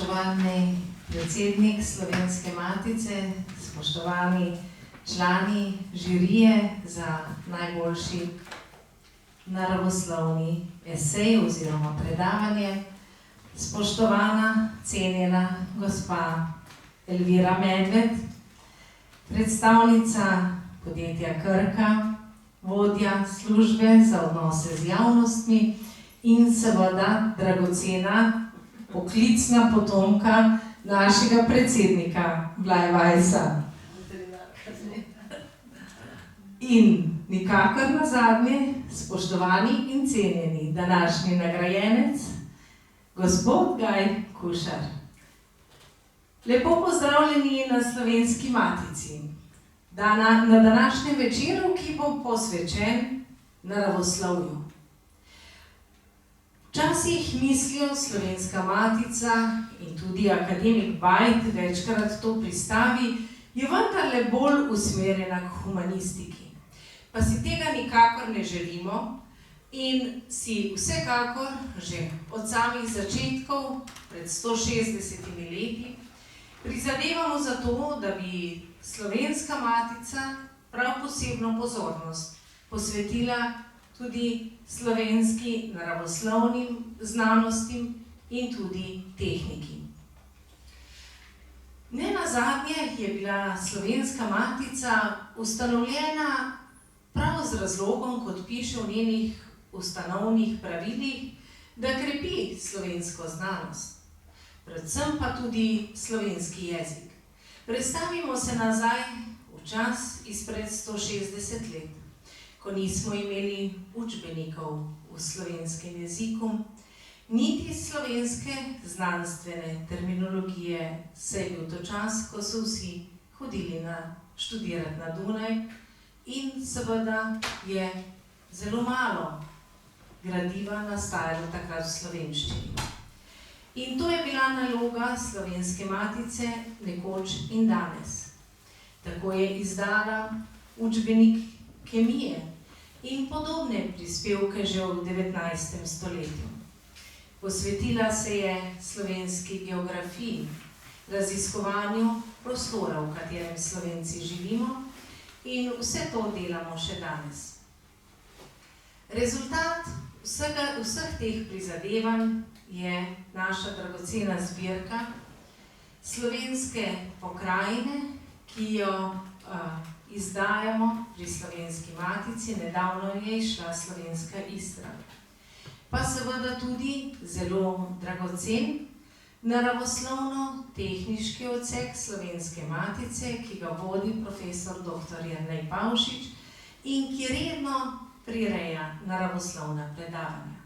spoštovani predsednik Slovenske matice, spoštovani člani žirije za najboljši naravoslovni esej oziroma predavanje, spoštovana, cenjena gospa Elvira Medved, predstavnica podjetja Krka, vodja službe za odnose z javnostmi in seveda dragocena poklicna potomka našega predsednika Blajvajsa. In nikakor nazadnje, spoštovani in cenjeni današnji nagrajenec, gospod Gaj Kušar. Lepo pozdravljeni na Slovenski matici. Na današnjem večeru, ki bo posvečen naravoslovju. Včasih mislijo Slovenska matica in tudi akademik Bajt večkrat to pristavi, je vendarle bolj usmerjena k humanistiki. Pa si tega nikakor ne želimo in si vsekakor že od samih začetkov, pred 160 leti, prizadevamo za to, da bi Slovenska matica prav posebno pozornost posvetila tudi slovenski naravoslovnim znanostim in tudi tehniki. Nenazadnje je bila Slovenska matica ustanovljena prav z razlogom, kot piše v njenih ustanovnih pravilih, da krepi slovensko znanost, predvsem pa tudi slovenski jezik. Predstavimo se nazaj v čas izpred 160 let, ko nismo imeli učbenikov v slovenskem jeziku, niti slovenske znanstvene terminologije, saj je bil to čas, ko so vsi hodili študirati na Dunaj in seveda je zelo malo gradiva nastajalo takrat v slovenščini. In to je bila naloga Slovenske matice nekoč in danes. Tako je izdala učbenik kemije in podobne prispevke že v 19. stoletju. Posvetila se je slovenski geografiji, raziskovanju prostora, v katerem Slovenci živimo, in vse to delamo še danes. Rezultat vseh teh prizadevanj je naša dragocena zbirka slovenske pokrajine, ki jo izdajamo pri Slovenski matici. Nedavno je izšla Slovenska Istra. Pa seveda tudi zelo dragocen naravoslovno-tehniški odsek Slovenske matice, ki ga vodi profesor dr. Jernej Pavšič in ki redno prireja naravoslovna predavanja.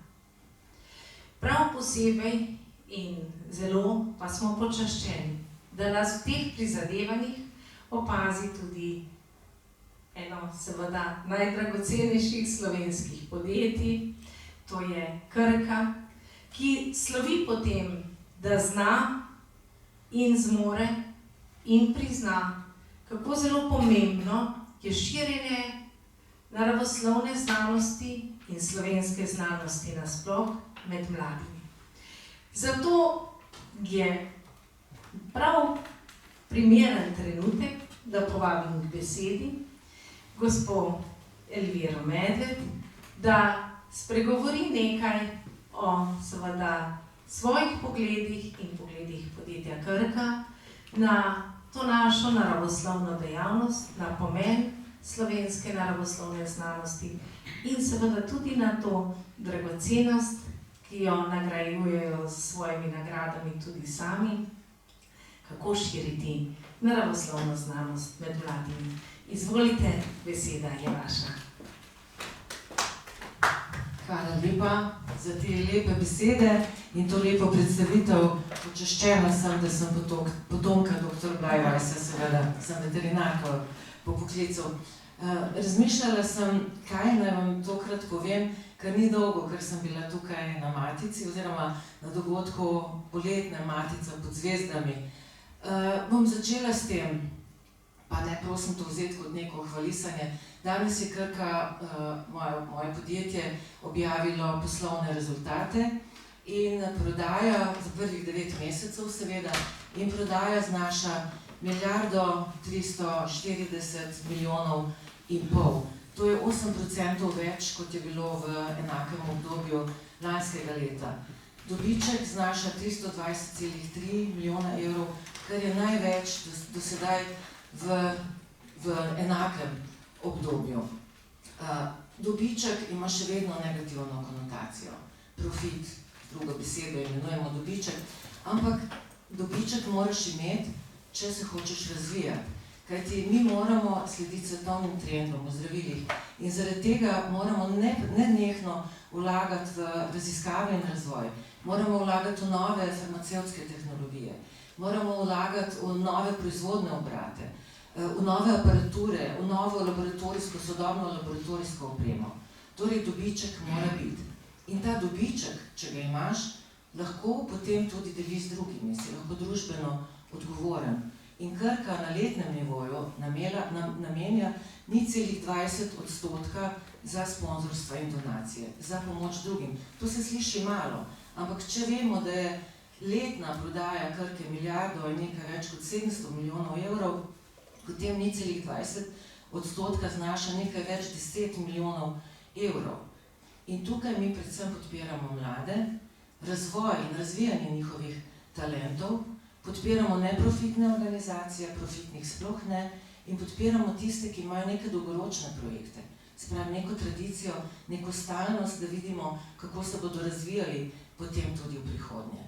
Prav posebej in zelo pa smo počaščeni, da nas v teh prizadevanjih opazi tudi eno seveda najdragocenejših slovenskih podjetij, to je Krka, ki slovi po tem, da zna in zmore in prizna, kako zelo pomembno je širjenje naravoslovne znanosti in slovenske znanosti nasploh med mladimi. Zato je prav primeren trenutek, da povabim k besedi gospo Elviro Medved, da spregovori nekaj o seveda svojih pogledih in pogledih podjetja Krka na to našo naravoslovno dejavnost, na pomen slovenske naravoslovne znanosti in seveda tudi na to dragocenost, ki jo nagrajujejo s svojimi nagradami tudi sami, kako širiti naravoslovno znanost med mladimi. Izvolite, beseda je vaša. Hvala lepa za te lepe besede in to lepo predstavitev. Počaščena sem, da sem potomka dr. Blajvajsa, seveda, sem veterinarka po poklicu. Razmišljala sem, kaj naj vam tokrat povem, ker ni dolgo, ker sem bila tukaj na matici oziroma na dogodku Poletna matica pod zvezdami. Bom začela s tem, pa ne prosim to vzeti kot neko hvalisanje. Danes je Krka, moje podjetje, objavilo poslovne rezultate in prodaja za prvih 9 mesecev seveda in prodaja znaša 1,340 milijonov in pol. To je 8% več, kot je bilo v enakem obdobju lanskega leta. Dobiček znaša 320,3 milijona evrov, kar je največ do sedaj v enakem obdobju. Dobiček ima še vedno negativno konotacijo. Profit, drugo besedo imenujemo dobiček, ampak dobiček moraš imeti, če se hočeš razvijati. Kajti mi moramo slediti svetovnim trendom v zdravilih in zaradi tega moramo nenehno vlagati v raziskave in razvoj. Moramo vlagati v nove farmacevtske tehnologije, moramo vlagati v nove proizvodne obrate, v nove aparature, v novo laboratorijsko, sodobno laboratorijsko opremo. Torej dobiček mora biti. In ta dobiček, če ga imaš, lahko potem tudi deliš z drugimi, si lahko družbeno odgovoren. In Krka na letnem nivoju namenja 0,20% za sponzorstva in donacije, za pomoč drugim. To se sliši malo, ampak če vemo, da je letna prodaja Krke milijardo in nekaj več kot 700 milijonov evrov, potem 0,20% znaša nekaj več 10 milijonov evrov. In tukaj mi predvsem podpiramo mlade, razvoj in razvijanje njihovih talentov, podpiramo neprofitne organizacije, profitnih sploh ne, in podpiramo tiste, ki imajo neke dolgoročne projekte. Se pravi, neko tradicijo, neko stalnost, da vidimo, kako se bodo razvijali potem tudi v prihodnje.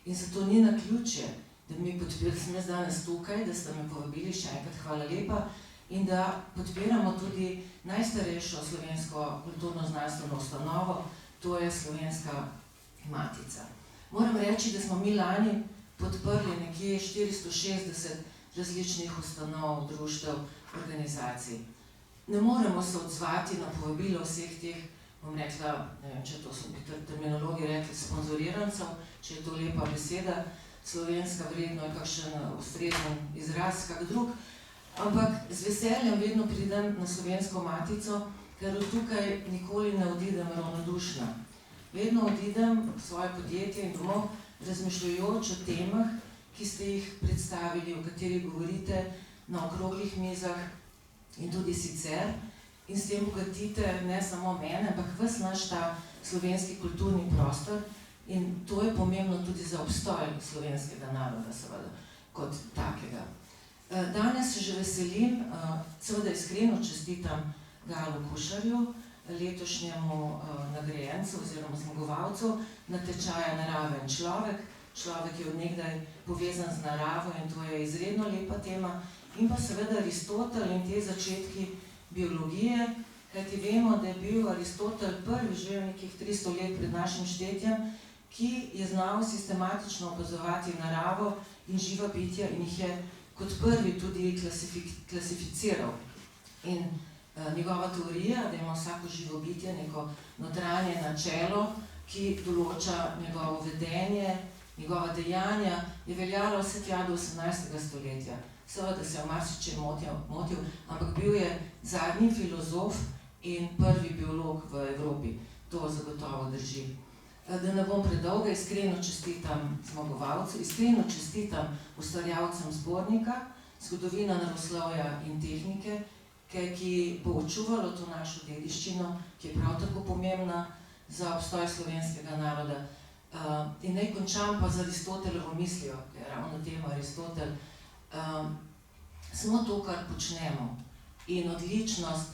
In zato ni naključje, da mi podpiramo, sem jaz danes tukaj, da ste me povabili, še enkrat hvala lepa, in da podpiramo tudi najstarejšo slovensko kulturno-znanstveno ustanovo, to je Slovenska matica. Moram reči, da smo mi lani podprli nekje 460 različnih ustanov, društev, organizacij. Ne moremo se odzvati na povabilo vseh teh, bom rekla, ne vem, če to so terminologi rekli, sponzorirancev, če je to lepa beseda, slovenska vredno je kakšen ustrezen izraz, kak drug, ampak z veseljem vedno pridem na Slovensko matico, ker od tukaj nikoli ne odidem ravnodušna. Vedno odidem v svoje podjetje in domov, razmišljajoč o temah, ki ste jih predstavili, o katerih govorite na okroglih mizah in tudi sicer, in s tem bogatite ne samo mene, ampak ves naš ta slovenski kulturni prostor, in to je pomembno tudi za obstoj slovenskega naroda, seveda, kot takega. Danes se že veselim, seveda iskreno čestitam Galu Kušarju, letošnjemu nagrajencu oziroma zmagovalcu natečaja Naraven človek. Človek je od nekdaj povezan z naravo in to je izredno lepa tema. In pa seveda Aristotel in te začetki biologije, kajti vemo, da je bil Aristotel prvi že nekih 300 let pred našim štetjem, ki je znal sistematično opazovati naravo in živa bitja in jih je kot prvi tudi klasificiral. In njegova teorija, da ima vsako živo bitje neko notranje načelo, ki določa njegovo vedenje, njegova dejanja, je veljala vse tja do 18. stoletja. Seveda se je v marsičem motil, ampak bil je zadnji filozof in prvi biolog v Evropi. To zagotovo drži. Da ne bom predolga, iskreno čestitam zmagovalcu, iskreno čestitam ustvarjalcem zbornika, Zgodovina naravoslovja in tehnike, ki bo očuvalo to našo dediščino, ki je prav tako pomembna za obstoj slovenskega naroda. In naj končam pa z Aristotelovo mislijo, ker je ravno tema Aristotel. Smo to, kar počnemo. In odličnost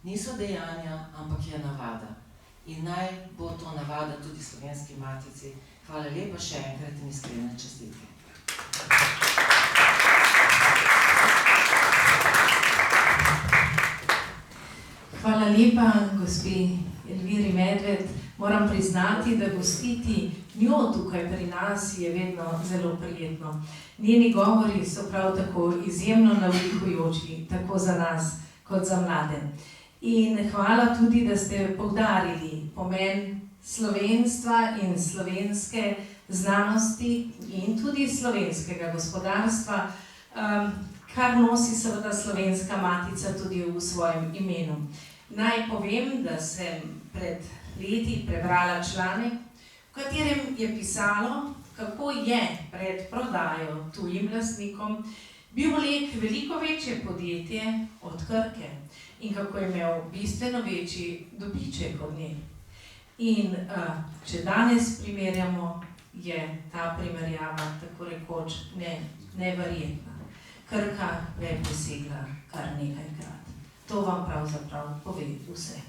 niso dejanja, ampak je navada. In naj bo to navada tudi Slovenski matici. Hvala lepa še enkrat in iskrene čestitke. Hvala lepa, gospi Elviri Medved. Moram priznati, da gostiti njo tukaj pri nas je vedno zelo prijetno. Njeni govori so prav tako izjemno navdihujoči, tako za nas kot za mlade. In hvala tudi, da ste poudarili pomen slovenstva in slovenske znanosti in tudi slovenskega gospodarstva, kar nosi seveda Slovenska matica tudi v svojem imenu. Naj povem, da sem pred leti prebrala članek, v katerem je pisalo, kako je pred prodajo tujim lastnikom bil Lek veliko večje podjetje od Krke in kako je imel bistveno večji dobiček od nje. In če danes primerjamo, je ta primerjava tako rekoč neverjetna. Krka je presegla kar nekajkrat. To vam pravzaprav pove vse.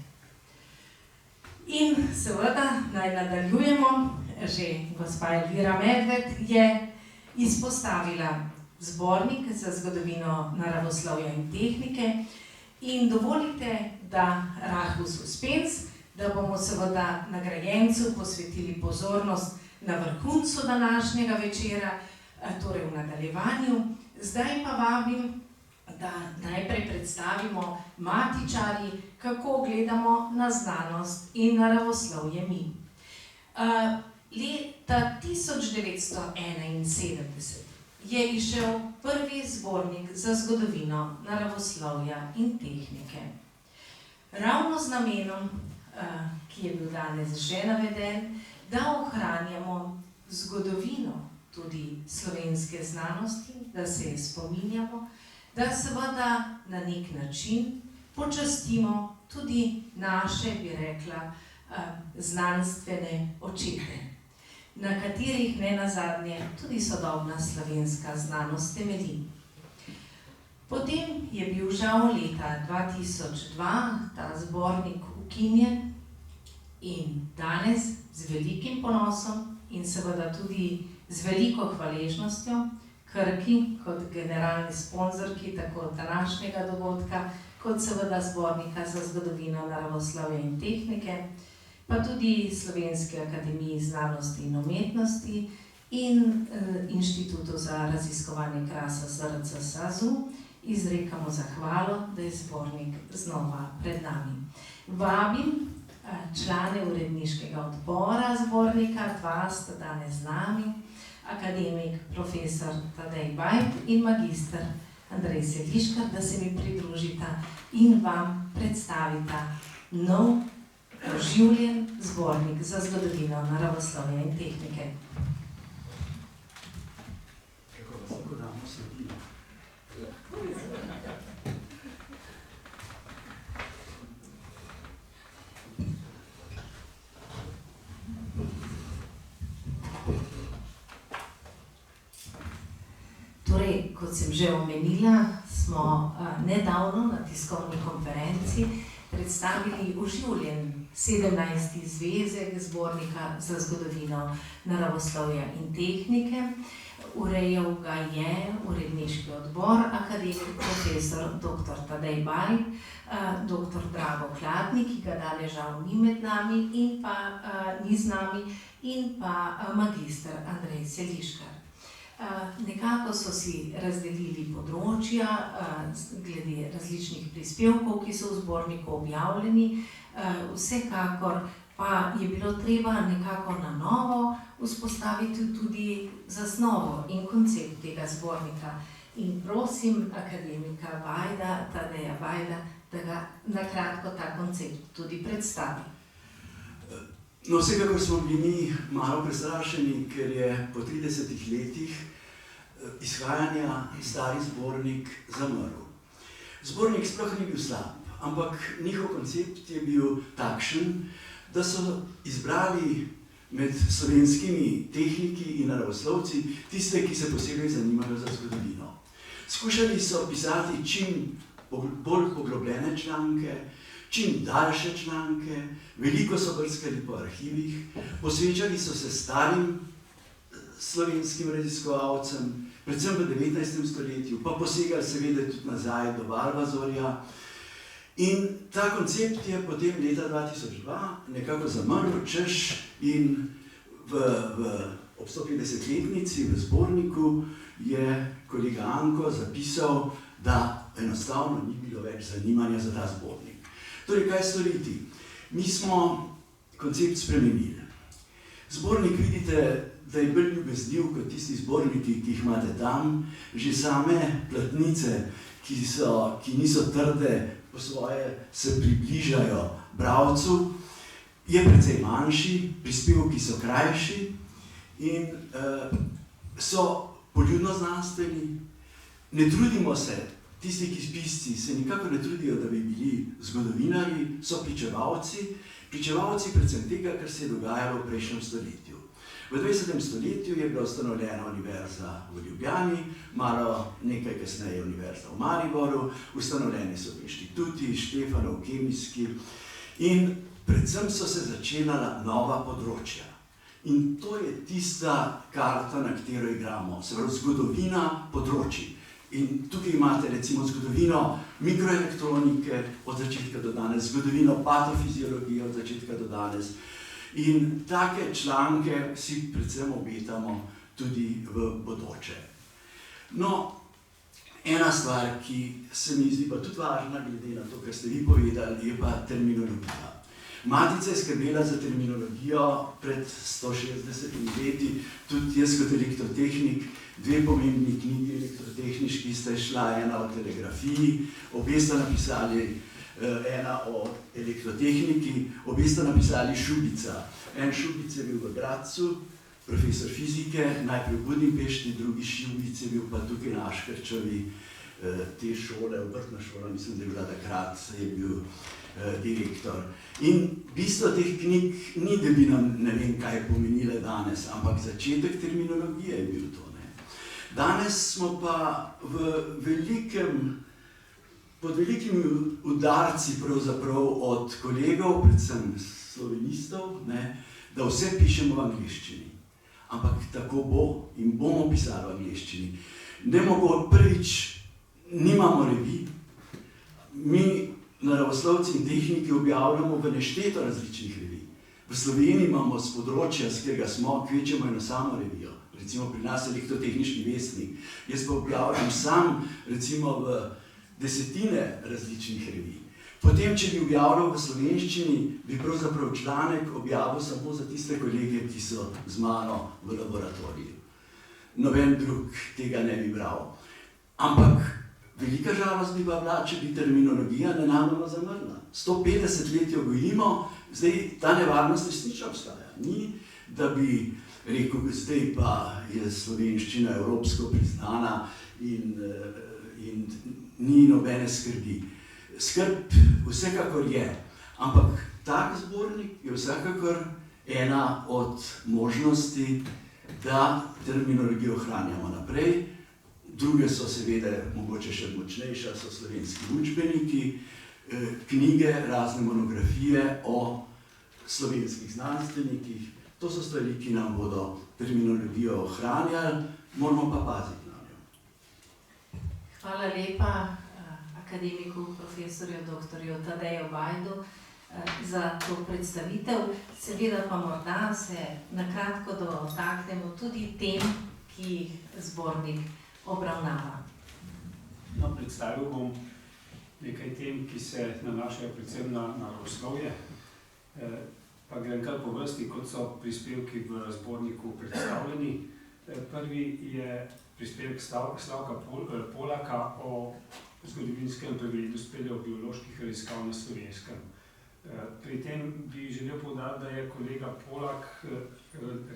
In seveda naj nadaljujemo, že gospa Elvira Medved je izpostavila zbornik za zgodovino naravoslovja in tehnike in dovolite, da rahel suspens, da bomo seveda nagrajencu posvetili pozornost na vrhuncu današnjega večera, torej v nadaljevanju. Zdaj pa vabim, da najprej predstavimo matičarji, kako gledamo na znanost in naravoslovje mi. Leta 1971 je izšel prvi zbornik za zgodovino naravoslovja in tehnike. Ravno z namenom, ki je bil danes že naveden, da ohranjamo zgodovino tudi slovenske znanosti, da se je spominjamo, da seveda na nek način počastimo tudi naše, bi rekla, znanstvene očete, na katerih nenazadnje tudi sodobna slovenska znanost temelji. Potem je bil žal leta 2002 ta zbornik ukinjen in danes z velikim ponosom in seveda tudi z veliko hvaležnostjo Krki kot generalni sponzorki tako današnjega dogodka, kot seveda zbornika za zgodovino naravoslovja in tehnike, pa tudi Slovenski akademiji znanosti in umetnosti in Inštitutu za raziskovanje krasa SRC SAZU izrekamo zahvalo, da je zbornik znova pred nami. Vabim člane uredniškega odbora zbornika, dva sta danes z nami, akademik profesor Tadej Bajd in magister Andrej Seliškar, da se mi pridružita in vam predstavita nov oživljen zbornik za zgodovino naravoslovja in tehnike. Kako vas lahko damo sledimo? Torej, kot sem že omenila, smo nedavno na tiskovni konferenci predstavili oživljen 17. zvezek zbornika za zgodovino naravoslovja in tehnike. Urejal ga je uredniški odbor, akademik profesor dr. Tadej Bajd, dr. Drago Kladnik, ki ga danes žal ni med nami in pa ni z nami, in pa magister Andrej Seliškar. Nekako so si razdelili področja glede različnih prispevkov, ki so v zborniku objavljeni. Vsekakor pa je bilo treba nekako na novo vzpostaviti tudi zasnovo in koncept tega zbornika. In prosim akademika Bajda, Tadeja Bajda, da ga na kratko ta koncept tudi predstavi. No, vsekakor smo bili mi malo prestrašeni, ker je po 30 letih izhajanja stari zbornik zamrl. Zbornik sploh ni bil slab, ampak njihov koncept je bil takšen, da so izbrali med slovenskimi tehniki in naravoslovci tiste, ki se posebej zanimajo za zgodovino. Skušali so pisati čim bolj poglobljene članke, čim daljše članke, veliko so brskali po arhivih, posvečali so se starim slovenskim raziskovalcem, predvsem v 19. stoletju, pa posegali seveda tudi nazaj do Valvazorja. In ta koncept je potem leta 2002 nekako zamrl, češ in ob 150-letnici v zborniku je kolega Anko zapisal, da enostavno ni bilo več zanimanja za ta zbornik. Torej, kaj storiti? Mi smo koncept spremenili. Zbornik vidite, da je bolj ljubezniv kot tisti zborniki, ki jih imate tam. Že same platnice, ki niso trde, po svoje se približajo bralcu je precej manjši, prispevki so krajši in so poljudno znanstveni. Ne trudimo se, tisti, ki pisci se nikakor ne trudijo, da bi bili zgodovinarji, so pričevalci predvsem tega, kar se je dogajalo v prejšnjem stoletju. V 20. stoletju je bila ustanovljena univerza v Ljubljani, malo nekaj kasneje univerza v Mariboru, ustanovljeni so inštituti, Štefanov, kemijski in predvsem so se začenala nova področja. In to je tista karta, na katero igramo, se pravi zgodovina področij. In tukaj imate recimo zgodovino mikroelektronike od začetka do danes, zgodovino patofiziologije od začetka do danes. In take članke si predvsem obetamo tudi v bodoče. No, ena stvar, ki se mi zdi pa tudi važna, glede na to, kar ste vi povedali, je pa terminologija. Matica je skrbela za terminologijo pred 160 leti, tudi jaz kot elektrotehnik, dve pomembni knjigi elektrotehniški sta šla, ena o telegrafiji, obe sta napisali, ena o elektrotehniki, obe sta napisali Šubica. En Šubic je bil v Gradcu, profesor fizike, najprej v Budimpešti, drugi Šubic je bil pa tukaj na Aškerčevi, te šole, obrtna šola, mislim, da je bila takrat, je bil direktor. In bistvo teh knjig ni, da bi nam ne vem kaj pomenile danes, ampak začetek terminologije je bil to. Danes smo pa pod velikimi udarci pravzaprav od kolegov, predvsem slovenistov, da vse pišemo v angleščini. Ampak tako bo in bomo pisali v angleščini. Prvič, nimamo revij. Mi, naravoslovci in tehniki, objavljamo v nešteto različnih revij. V Sloveniji imamo z področja, s katerega smo, kvečemo eno samo revijo. Recimo pri nas Elektrotehniški vestnik. Jaz pa objavljam sam, recimo v desetine različnih revij. Potem, če bi objavljal v slovenščini, bi pravzaprav članek objavil samo za tiste kolege, ki so z mano v laboratoriju. Noben drug tega ne bi bral. Ampak velika žalost bi pa bila, če bi terminologija nenadoma zamrla. 150 let jo gojimo, zdaj ta nevarnost resnično obstaja. Ni, da bi rekel, zdaj pa je slovenščina evropsko priznana in ni nobene skrbi. Skrb vsekakor je, ampak tak zbornik je vsekakor ena od možnosti, da terminologijo ohranjamo naprej. Druge so seveda mogoče še močnejša, so slovenski učbeniki, knjige, razne monografije o slovenskih znanstvenikih. To so stvari, ki nam bodo terminologijo ohranjali, moramo pa paziti na njo. Hvala lepa akademiku, profesorju dr. Tadeju Bajdu za to predstavitev. Seveda pa morda se nakratko dotaknemo tudi tem, ki jih zbornik obravnava. No, predstavil bom nekaj tem, ki se nanašajo predvsem na naravoslovje. Pa grem kar po vrsti, kot so prispevki v zborniku predstavljeni. Prvi je prispevek Slavka Polaka o zgodovinskem pregledu speleobioloških raziskav na Slovenskem. Pri tem bi želel poudariti, da je kolega Polak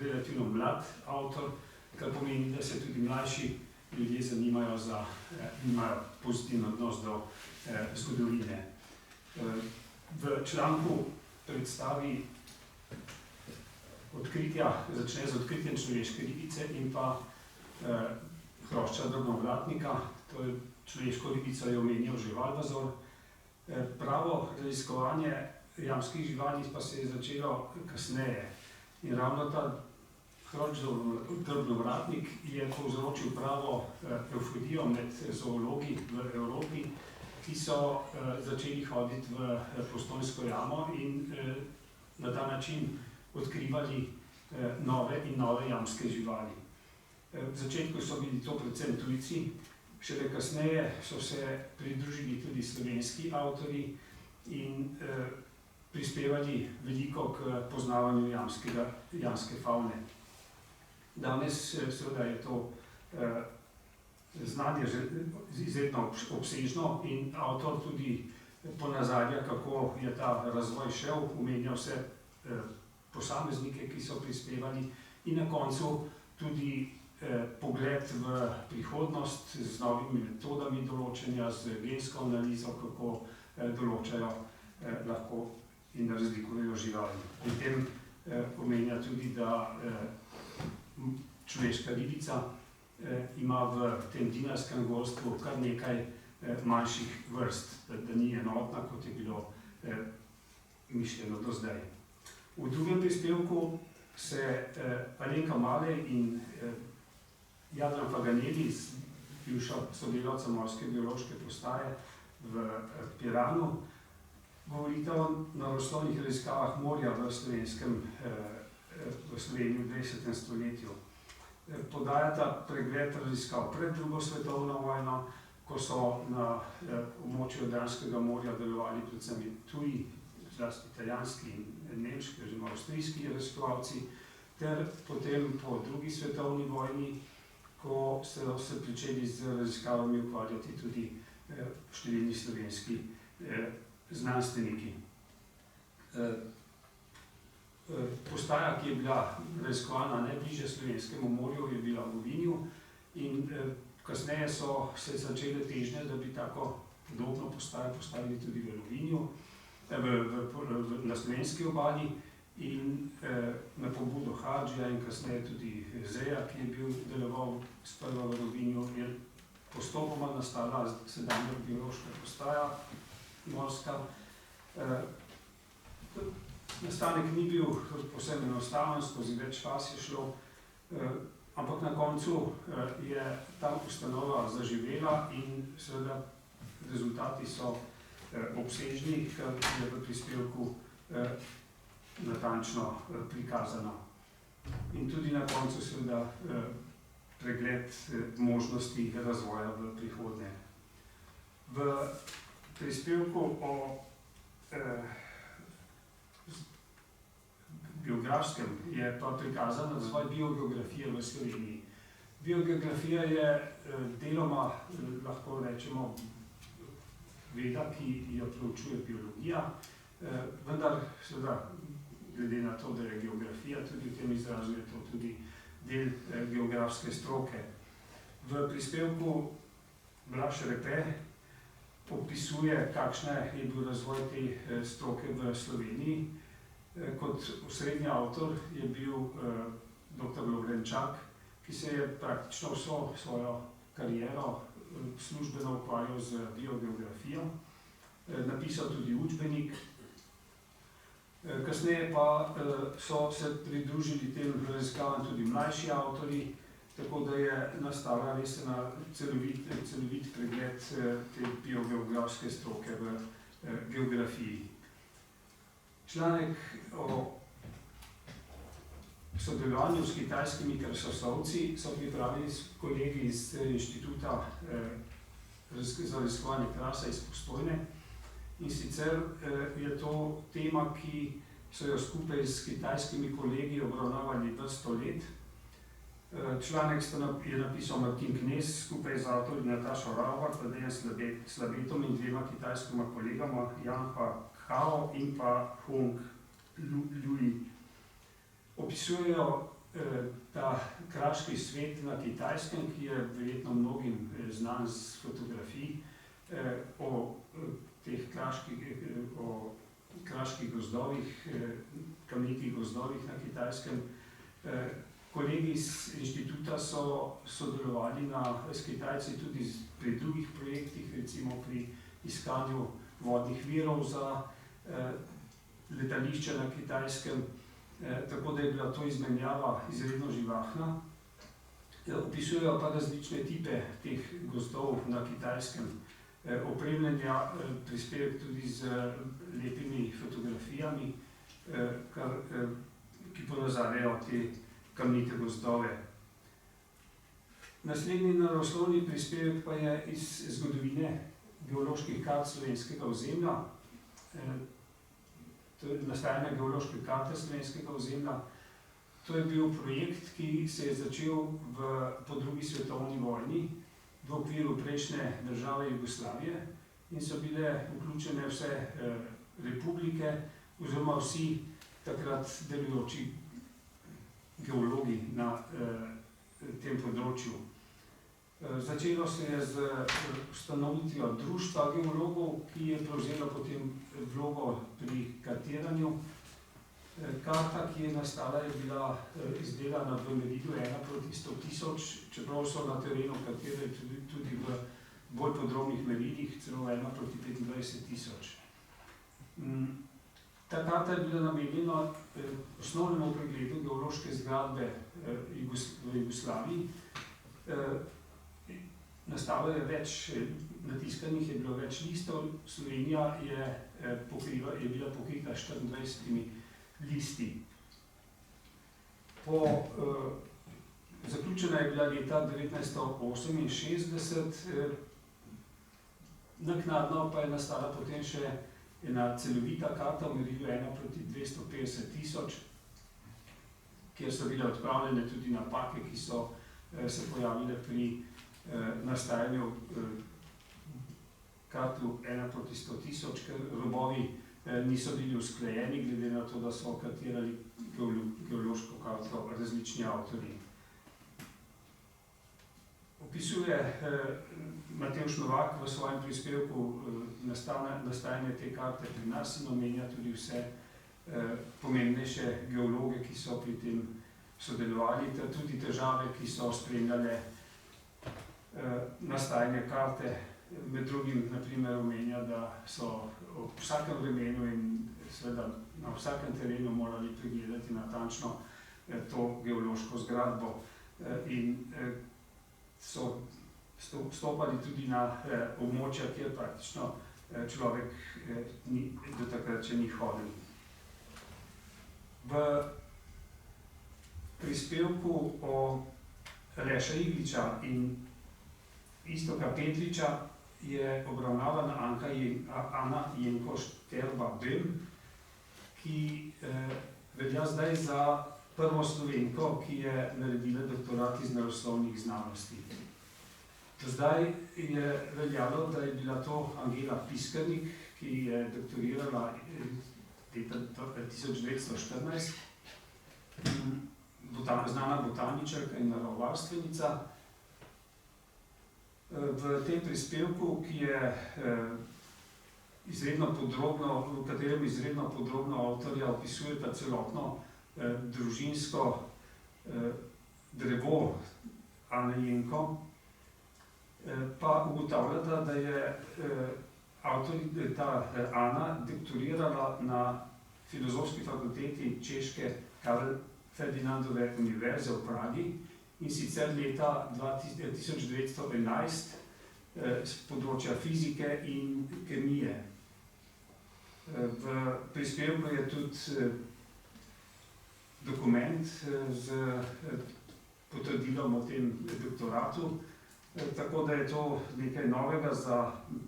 relativno mlad avtor, kar pomeni, da se tudi mlajši ljudje zanimajo imajo pozitiven odnos do zgodovine. V članku predstavi začne z odkritjem človeške ribice in pa hrošča drobnovratnika. To je človeško ribico je omenjal že Valvazor. Pravo raziskovanje jamskih živali pa se je začelo kasneje. In ravno ta hrošč drobnovratnik je povzročil pravo euforijo med zoologi v Evropi, ki so začeli hoditi v Postojnsko jamo in na ta način odkrivali nove in nove jamske živali. V začetku so bili to predvsem tujci, šele kasneje so se pridružili tudi slovenski avtorji in prispevali veliko k poznavanju jamske favne. Danes seveda je to znanje izredno obsežno in avtor tudi ponazarja, kako je ta razvoj šel, omenja vse posameznike, ki so prispevali, in na koncu tudi pogled v prihodnost z novimi metodami določanja, z gensko analizo, kako določajo lahko in razlikujejo živali. Pri tem omenja tudi, da človeška ribica ima v tem dinarskem gozdstvu kar nekaj manjših vrst, da ni enotna, kot je bilo mišljeno do zdaj. V drugem prispevku se Alenka Malej in Jadran Faganeli, bivša sodelavca Morske biološke postaje v Piranu, govorita o naravoslovnih raziskavah morja v Sloveniji v 20. stoletju. Podajata pregled raziskav pred drugo svetovno vojno, ko so na območju Jadranskega morja delovali predvsem tuji, zlasti italijanski in nemški oziroma avstrijski raziskovalci, ter potem po drugi svetovni vojni, ko so se pričeli z raziskavami ukvarjati tudi številni slovenski znanstveniki. Postaja, ki je bila raziskovana najbližje Slovenskemu morju, je bila v Rovinju in kasneje so se začele težnje, da bi tako podobno postajo postavili tudi v Rovinju, na slovenski obali, in na pobudo Hadžija in kasneje tudi Zeja, ki je bil deloval sprva v Rovinju, je postopoma nastala sedanja biološka postaja morska. Nastanek ni bil povsem enostaven, skozi več faz je šlo, ampak na koncu je ta ustanova zaživela in seveda rezultati so obsežni, kar je v prispevku natančno prikazano. In tudi na koncu seveda pregled možnosti razvoja v prihodnje. V prispevku o geografskem je pa prikazan razvoj biogeografije v Sloveniji. Biogeografija je deloma, lahko rečemo, veda, ki jo proučuje biologija, vendar seveda glede na to, da je geografija tudi v tem izrazu, je to tudi del geografske stroke. V prispevku Blaž Repe opisuje, kakšen je bil razvoj te stroke v Sloveniji. Kot osrednji avtor je bil dr. Lovrenčak, ki se je praktično vso svojo kariero službeno ukvarjal z biogeografijo, napisal tudi učbenik. Kasneje pa so se pridružili tem raziskavam tudi mlajši avtorji, tako da je nastala res celovit pregled te biogeografske stroke v geografiji. Članek o sodelovanju s kitajskimi krasoslovci so pripravili kolegi iz Inštituta za raziskovanje krasa iz Postojne. In sicer je to tema, ki so jo skupaj s kitajskimi kolegi obravnavali vrsto let. Članek je napisal Martin Knez skupaj z avtorji Natašo Ravbar, Tadejem Slabetom in dvema kitajskima kolegama, Janhua Hao in pa Hong Lui. Opisujejo ta kraški svet na Kitajskem, ki je verjetno mnogim znan z fotografij, o teh kraških gozdovih, kamnitih gozdovih na Kitajskem. Kolegi iz inštituta so sodelovali s Kitajci tudi pri drugih projektih, recimo pri iskanju vodnih virov za letališče na Kitajskem, tako da je bila to izmenjava izredno živahna. Opisujejo pa različne tipe teh gozdov na Kitajskem. Opremljenja prispevek tudi z lepimi fotografijami, ki ponazarjajo te kamnite gozdove. Naslednji naravoslovni prispevek pa je iz zgodovine geoloških kart slovenskega ozemlja, nastajanja geološke karte slovenskega ozemlja. To je bil projekt, ki se je začel po drugi svetovni vojni v okviru prejšnje države Jugoslavije in so bile vključene vse republike oziroma vsi takrat delujoči geologi na tem področju. Začelo se je z ustanovitvijo društva geologov, ki je prevzelo potem vlogo pri kartiranju. Karta, ki je nastala, je bila izdelana v merilu 1:100.000, čeprav so na terenu kartirali tudi v bolj podrobnih merilih, celo 1:25.000. Ta karta je bila namenjena osnovnemu pregledu geološke zgradbe v Jugoslaviji. Nastalo je več, natiskanih je bilo več listov, Slovenija je bila pokrita 24 listi. Zaključena je bila leta 1968, naknadno pa je nastala potem še ena celovita karta v merilu 1:250.000, kjer so bile odpravljene tudi napake, ki so se pojavile pri nastajanju kartu 1:100.000, ker robovi niso bili usklajeni, glede na to, da so kartirali geološko karto različni avtorji. Opisuje Matevž Novak v svojem prispevku nastajanje te karte pri nas in omenja tudi vse pomembnejše geologe, ki so pri tem sodelovali, ter tudi težave, ki so spremljale nastajanje karte. Med drugim, na primer, omenja, da so ob vsakem vremenu in seveda na vsakem terenu morali pregledati natančno to geološko zgradbo in so stopali tudi na območja, kjer praktično človek do takrat še ni hodil. V prispevku o Aleša Igliča in Iztoka Petriča je obravnavana Ana Jenko Šterba-Bem, ki velja zdaj za prvo Slovenko, ki je naredila doktorat iz naravoslovnih znanosti. Do zdaj je veljalo, da je bila to Angela Piskernik, ki je doktorirala leta 1914, znana botaničarka in naravovarstvenica. V tem prispevku, v katerem izredno podrobno avtorja opisujeta celotno družinsko drevo Ane Jenko, pa ugotavljata, da je ta Ana doktorirala na Filozofski fakulteti Češke Karl Ferdinandove univerze v Pragi, in sicer leta 1911 z področja fizike in kemije. V prispevku je tudi dokument z potrdilom o tem doktoratu, tako da je to nekaj novega,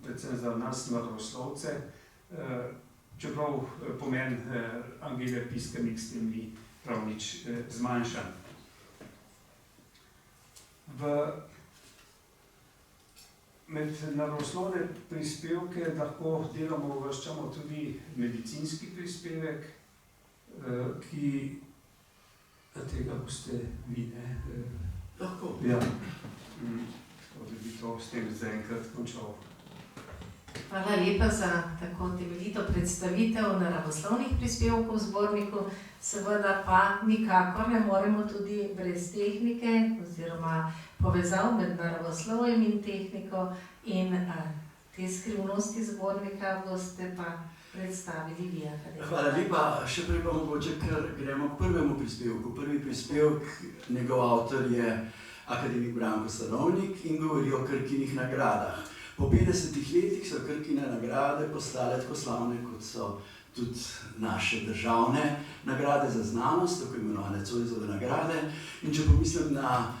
predvsem za nas naravoslovce, čeprav pomen Angele Piskernik s tem ni prav nič zmanjšan. Med naravoslovne prispevke lahko deloma uvrščamo tudi medicinski prispevek, ki tega boste vi, ne? Lahko. Ja. Da bi to s tem zaenkrat končal. Hvala lepa za tako temeljito predstavitev naravoslovnih prispevkov v zborniku. Seveda pa nikakor ne moremo tudi brez tehnike oziroma povezav med naravoslovjem in tehniko in te skrivnosti zbornika boste pa predstavili vi, akademik. Hvala lepa. Še prej pa mogoče, ker gremo k prvemu prispevku. Prvi prispevek, njegov avtor je akademik Branko Stanovnik in govori o Krkinih nagradah. Po 50 letih so Krkine nagrade postale tako slavne, kot so tudi naše državne nagrade za znanost, tako imenovane Zoisove nagrade. In če pomislim na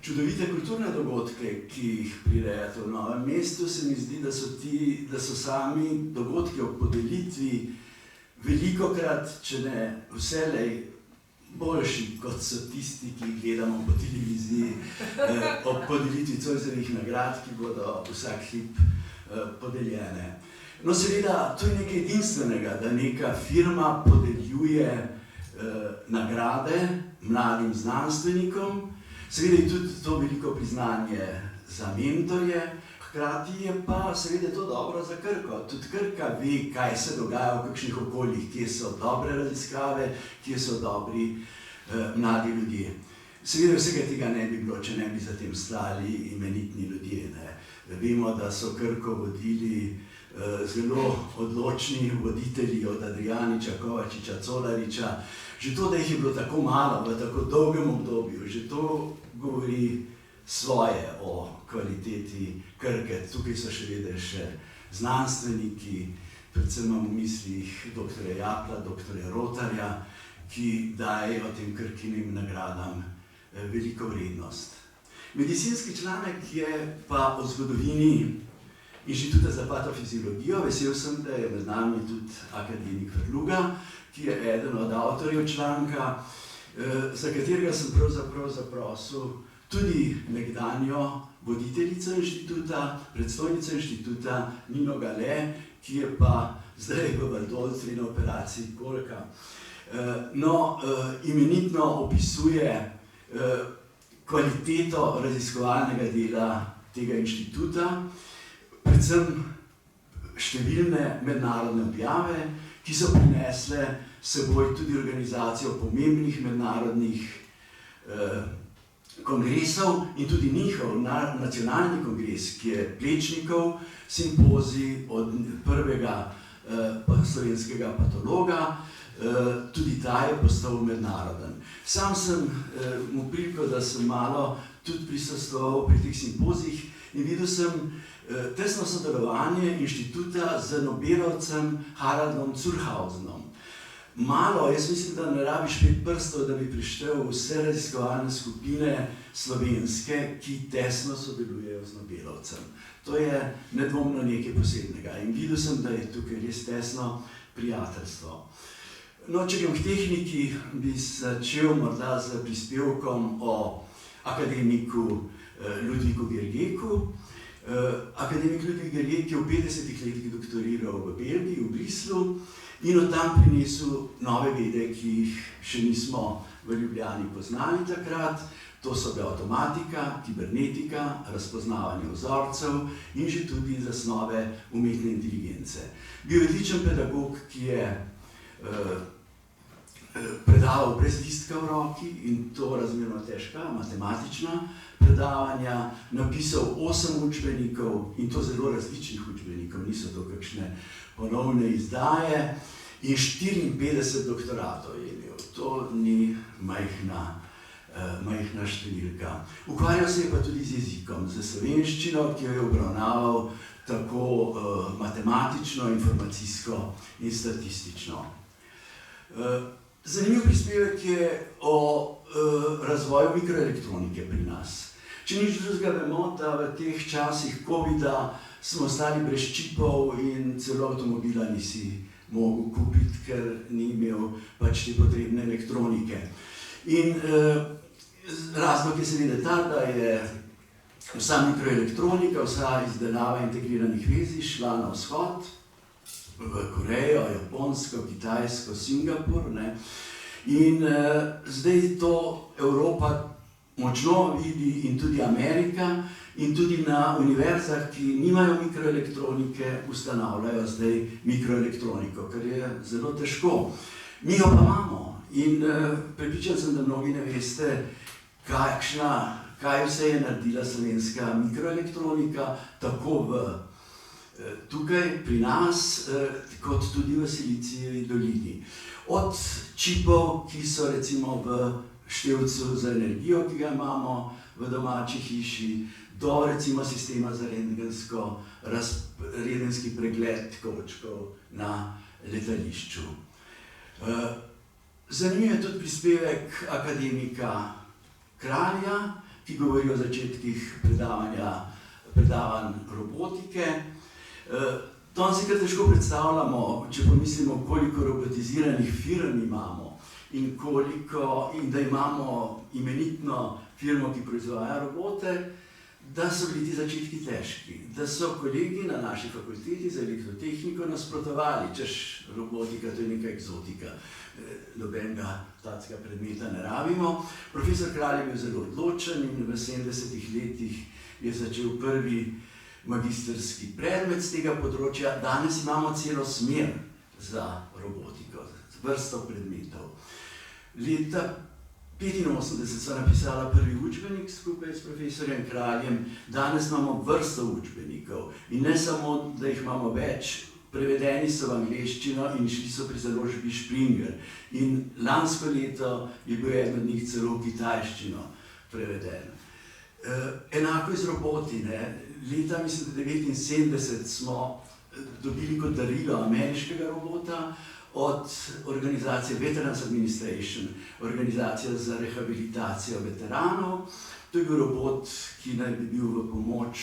čudovite kulturne dogodke, ki jih prirejate v Novem mestu, se mi zdi, da so sami dogodki ob podelitvi velikokrat, če ne vselej, boljši, kot so tisti, ki jih gledamo po televiziji ob podelitvi Zoisovih nagrad, ki bodo vsak hip podeljene. No, seveda, to je nekaj edinstvenega, da neka firma podeljuje nagrade mladim znanstvenikom. Seveda je tudi to veliko priznanje za mentorje, hkrati je pa seveda to dobro za Krko. Tudi Krka ve, kaj se dogaja v kakšnih okoljih, kje so dobre raziskave, kje so dobri mladi ljudje. Seveda vsega tega ne bi bilo, če ne bi za tem stali imenitni ljudje. Vemo, da so Krko vodili zelo odločni voditelji od Adrianiča, Kovačiča, Colariča. Že to, da jih je bilo tako malo v tako dolgem obdobju, že to govori svoje o kvaliteti Krke. Tukaj so še znanstveniki, predvsem imam v mislih dr. Japla, dr. Rotarja, ki dajejo tem Krkinim nagradam veliko vrednost. Medicinski članek je pa o zgodovini Inštituta za patofiziologijo. Vesel sem, da je med nami tudi akademik Frluga, ki je eden od avtorjev članka, za katerega sem pravzaprav zaprosil tudi nekdanjo voditeljico inštituta, predstojnico inštituta Nino Gale, ki je pa zdaj v Valdoltri na operaciji kolka. No, imenitno opisuje kvaliteto raziskovalnega dela tega inštituta, predvsem številne mednarodne objave, ki so prinesle seboj tudi organizacijo pomembnih mednarodnih kongresov in tudi njihov nacionalni kongres, ki je Plečnikov simpozij od prvega slovenskega patologa, tudi ta je postal mednaroden. Sam sem mu priliko, da sem malo tudi prisostvoval pri teh simpozijih in videl sem tesno sodelovanje inštituta z Nobelovcem Haraldom Zurhausenom. Malo, jaz mislim, da ne rabiš 5 prstov, da bi prištel vse raziskovalne skupine slovenske, ki tesno sodelujejo z Nobelovcem. To je nedvomno nekaj posebnega in videl sem, da je tukaj res tesno prijateljstvo. No, če grem k tehniki, bi začel morda z prispevkom o akademiku Ludviku Gergeku. Akademik Ludvik Gergek je v 50 letih doktoriral v Belgiji, v Brislu in od tam prinesel nove vede, ki jih še nismo v Ljubljani poznali takrat. To so automatika, kibernetika, razpoznavanje vzorcev in že tudi zasnove umetne inteligence. Bil je odličen pedagog, ki je predaval brez listka v roki in to razmerno težka, matematična predavanja, napisal 8 učbenikov in to zelo različnih učbenikov, niso to kakšne ponovne izdaje in 54 doktoratov je imel. To ni majhna številka. Ukvarjal se je pa tudi z jezikom, z slovenščino, ki jo je obravnaval tako matematično, informacijsko in statistično. Zanimiv prispevek je o razvoju mikroelektronike pri nas. Če nič drugega vemo, da v teh časih COVID-a smo ostali brez čipov in celo avtomobila nisi mogel kupiti, ker ni imel pač te potrebne elektronike. In razlog je seveda ta, da je vsa mikroelektronika, vsa izdelava integriranih vezij šla na vzhod, v Korejo, Japonsko, Kitajsko, Singapur. In zdaj to Evropa močno vidi in tudi Amerika in tudi na univerzah, ki nimajo mikroelektronike, ustanavljajo zdaj mikroelektroniko, kar je zelo težko. Mi jo pa imamo in prepričan sem, da mnogi ne veste, kaj vse je naredila slovenska mikroelektronika, tako tukaj pri nas, kot tudi v Silicijevi dolini. Od čipov, ki so recimo v števcu za energijo, ki ga imamo v domači hiši, do recimo sistema za rengenski pregled kovčkov na letališču. Zanimiv je tudi prispevek akademika Kralja, ki govori o začetkih predavanj robotike. To si kar težko predstavljamo, če pomislimo, koliko robotiziranih firm imamo in da imamo imenitno firmo, ki proizvaja robote, da so bili ti začetki težki, da so kolegi na naši fakulteti za elektrotehniko nasprotovali, češ robotika, to je neka eksotika, nobenega takega predmeta ne rabimo. Profesor Kralj je bil zelo odločen in v 70-ih letih je začel prvi magistrski predmet z tega področja. Danes imamo celo smer za robotiko, vrsto predmetov. Leta 1985 so napisala prvi učbenik skupaj s profesorjem Kraljem, danes imamo vrsto učbenikov in ne samo, da jih imamo več, prevedeni so v angleščino in šli so pri založbi Springer in lansko leto je bil eden od njih celo v kitajščino preveden. Enako je z roboti, ne? Leta, mislim, 1979 smo dobili kot darilo ameriškega robota od organizacije Veterans Administration, organizacija za rehabilitacijo veteranov. To je bil robot, ki naj bi bil v pomoč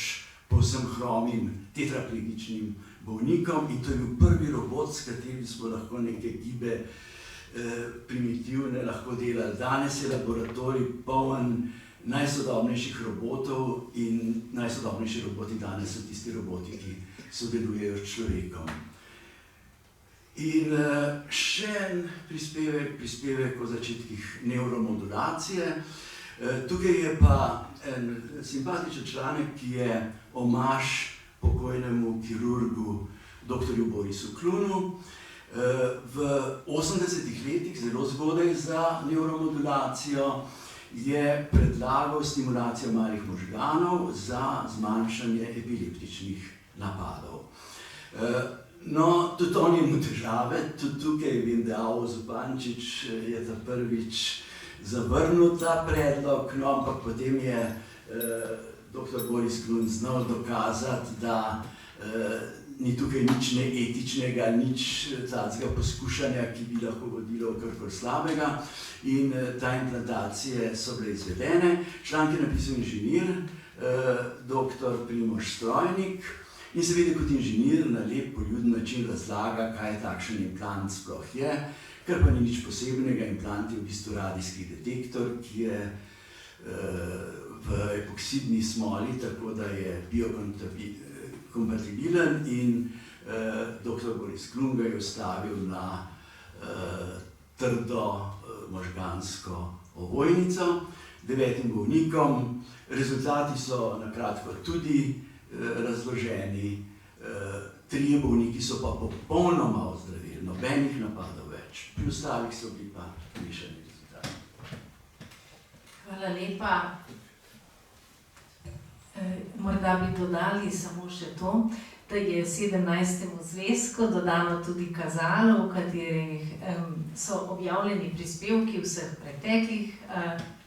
povsem hromim tetraplegičnim bolnikom in to je bil prvi robot, s katerim smo lahko neke gibe primitivne lahko delali. Danes je laboratorij poln najsodobnejših robotov in najsodobnejši roboti danes so tisti roboti, ki sodelujejo s človekom. In še en prispevek o začetkih neuromodulacije. Tukaj je pa en simpatičen članek, ki je omaž pokojnemu kirurgu dr. Borisu Klunu. V 80-ih letih, zelo zgodaj za neuromodulacijo, je predlagal stimulacijo malih možganov za zmanjšanje epileptičnih napadov. No, tudi on je imel težave, tudi tukaj vem, da Avo Zupančič je ta prvič zavrnil ta predlog, no, ampak potem je dr. Boris Klun znal dokazati, da ni tukaj nič neetičnega, nič takega poskušanja, ki bi lahko vodilo v karkoli slabega in ta implantacije so bile izvedene. Članek je napisal inženir, dr. Primož Strojnik, in seveda kot inženir na lep, poljuden način razlaga, kaj je takšen implant sploh je, kar pa ni nič posebnega. Implant je v bistvu radijski detektor, ki je v epoksidni smoli, tako da je biokompatibilen in dr. Boris Klun ga je ustavil na trdo možgansko ovojnico 9 bolnikom. Rezultati so na kratko tudi razloženi. 3 bolniki so pa popolnoma ozdravili, nobenih napadov več. Pri ostalih so bili pa mešani rezultati. Hvala lepa. Morda bi dodali samo še to, da je v 17. zvezku dodano tudi kazalo, v katerih so objavljeni prispevki vseh preteklih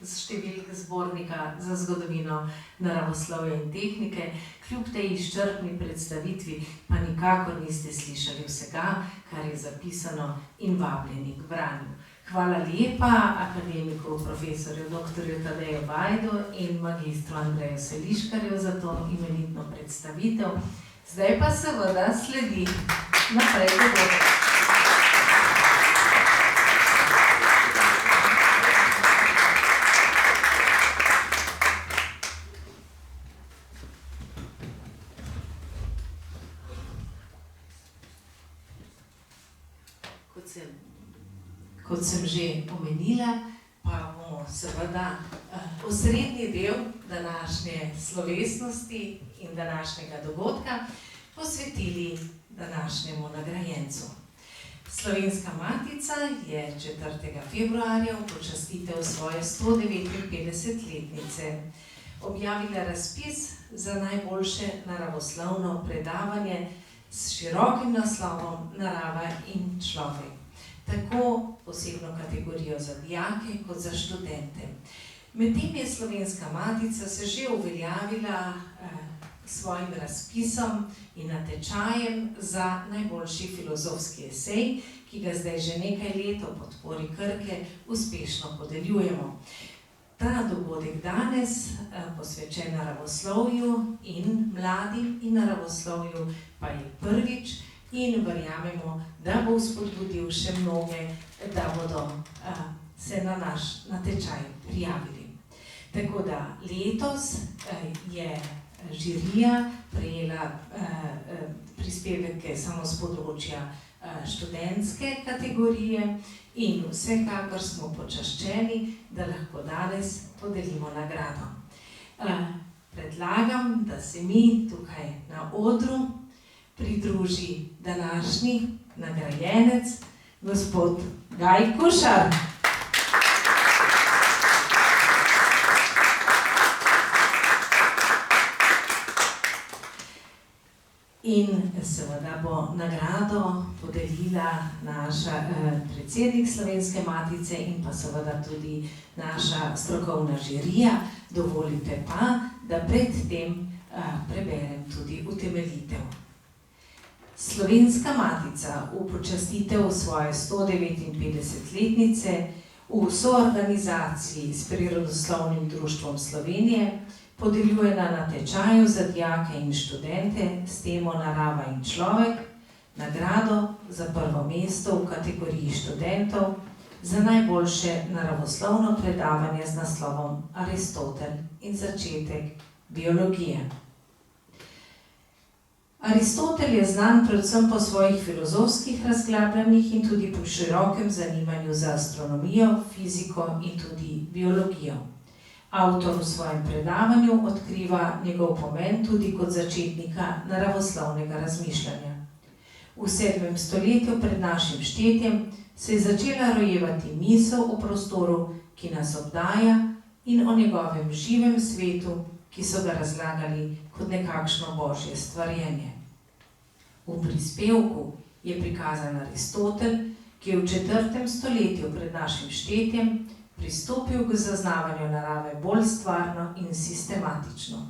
številk zbornika za zgodovino naravoslovja in tehnike. Kljub tej izčrpni predstavitvi pa nikakor niste slišali vsega, kar je zapisano in vabljeni k branju. Hvala lepa akademiku profesorju dr. Tadeju Vajdu in magistru Andreju Seliškarju za to imenitno predstavitev. Zdaj pa seveda sledi naprej dogodek. Kot sem že omenila, pa bomo seveda osrednji del današnje slovesnosti in današnjega dogodka posvetili današnjemu nagrajencu. Slovenska matica je 4. februarja v počastitev svoje 159-letnice objavila razpis za najboljše naravoslovno predavanje s širokim naslovom Narava in človek. Tako posebno kategorijo za dijake kot za študente. Medtem je Slovenska matica se že uveljavila svojim razpisom in natečajem za najboljši filozofski esej, ki ga zdaj že nekaj let ob podpori Krke uspešno podeljujemo. Ta dogodek danes, posvečen naravoslovju in mladim in naravoslovju, pa je prvič in verjamemo, da bo spodbudil še mnoge, da bodo se na naš natečaj prijavili. Tako da letos je žirija prejela prispevke samo z področja študentske kategorije in vsekakor smo počaščeni, da lahko danes podelimo nagrado. Predlagam, da se mi tukaj na odru pridruži današnji nagrajenec, gospod Gaj Kušar. In seveda bo nagrado podelila naša predsednik Slovenske matice in pa seveda tudi naša strokovna žirija. Dovolite pa, da predtem preberem tudi utemeljitev. Slovenska matica v počastitev svoje 159-letnice v soorganizaciji s Prirodoslovnim društvom Slovenije podeljuje na natečaju za dijake in študente s temo Narava in človek nagrado za prvo mesto v kategoriji študentov za najboljše naravoslovno predavanje z naslovom Aristotel in začetek biologije. Aristotel je znan predvsem po svojih filozofskih razglabljanjih in tudi po širokem zanimanju za astronomijo, fiziko in tudi biologijo. Avtor v svojem predavanju odkriva njegov pomen tudi kot začetnika naravoslovnega razmišljanja. V 7. stoletju pred našim štetjem se je začela rojevati misel o prostoru, ki nas obdaja, in o njegovem živem svetu, ki so ga razlagali kot nekakšno božje stvarjenje. V prispevku je prikazan Aristotel, ki je v 4. stoletju pred našim štetjem pristopil k zaznavanju narave bolj stvarno in sistematično.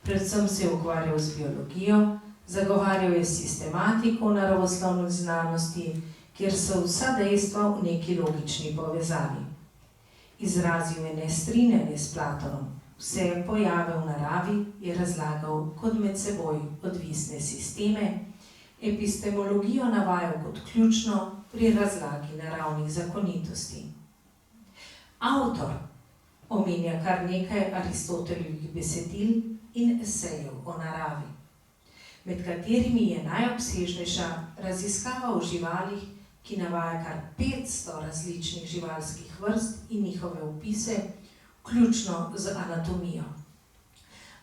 Predvsem se je ukvarjal z biologijo, zagovarjal je sistematiko naravoslovnih znanosti, kjer so vsa dejstva v neki logični povezavi. Izrazil je nestrinjanje s Platonom. Vse pojave v naravi je razlagal kot med seboj odvisne sisteme, epistemologijo navajal kot ključno pri razlagi naravnih zakonitosti. Avtor omenja kar nekaj Aristotelovih besedil in esejev o naravi, med katerimi je najobsežnejša raziskava o živalih, ki navaja kar 500 različnih živalskih vrst in njihove opise, vključno z anatomijo.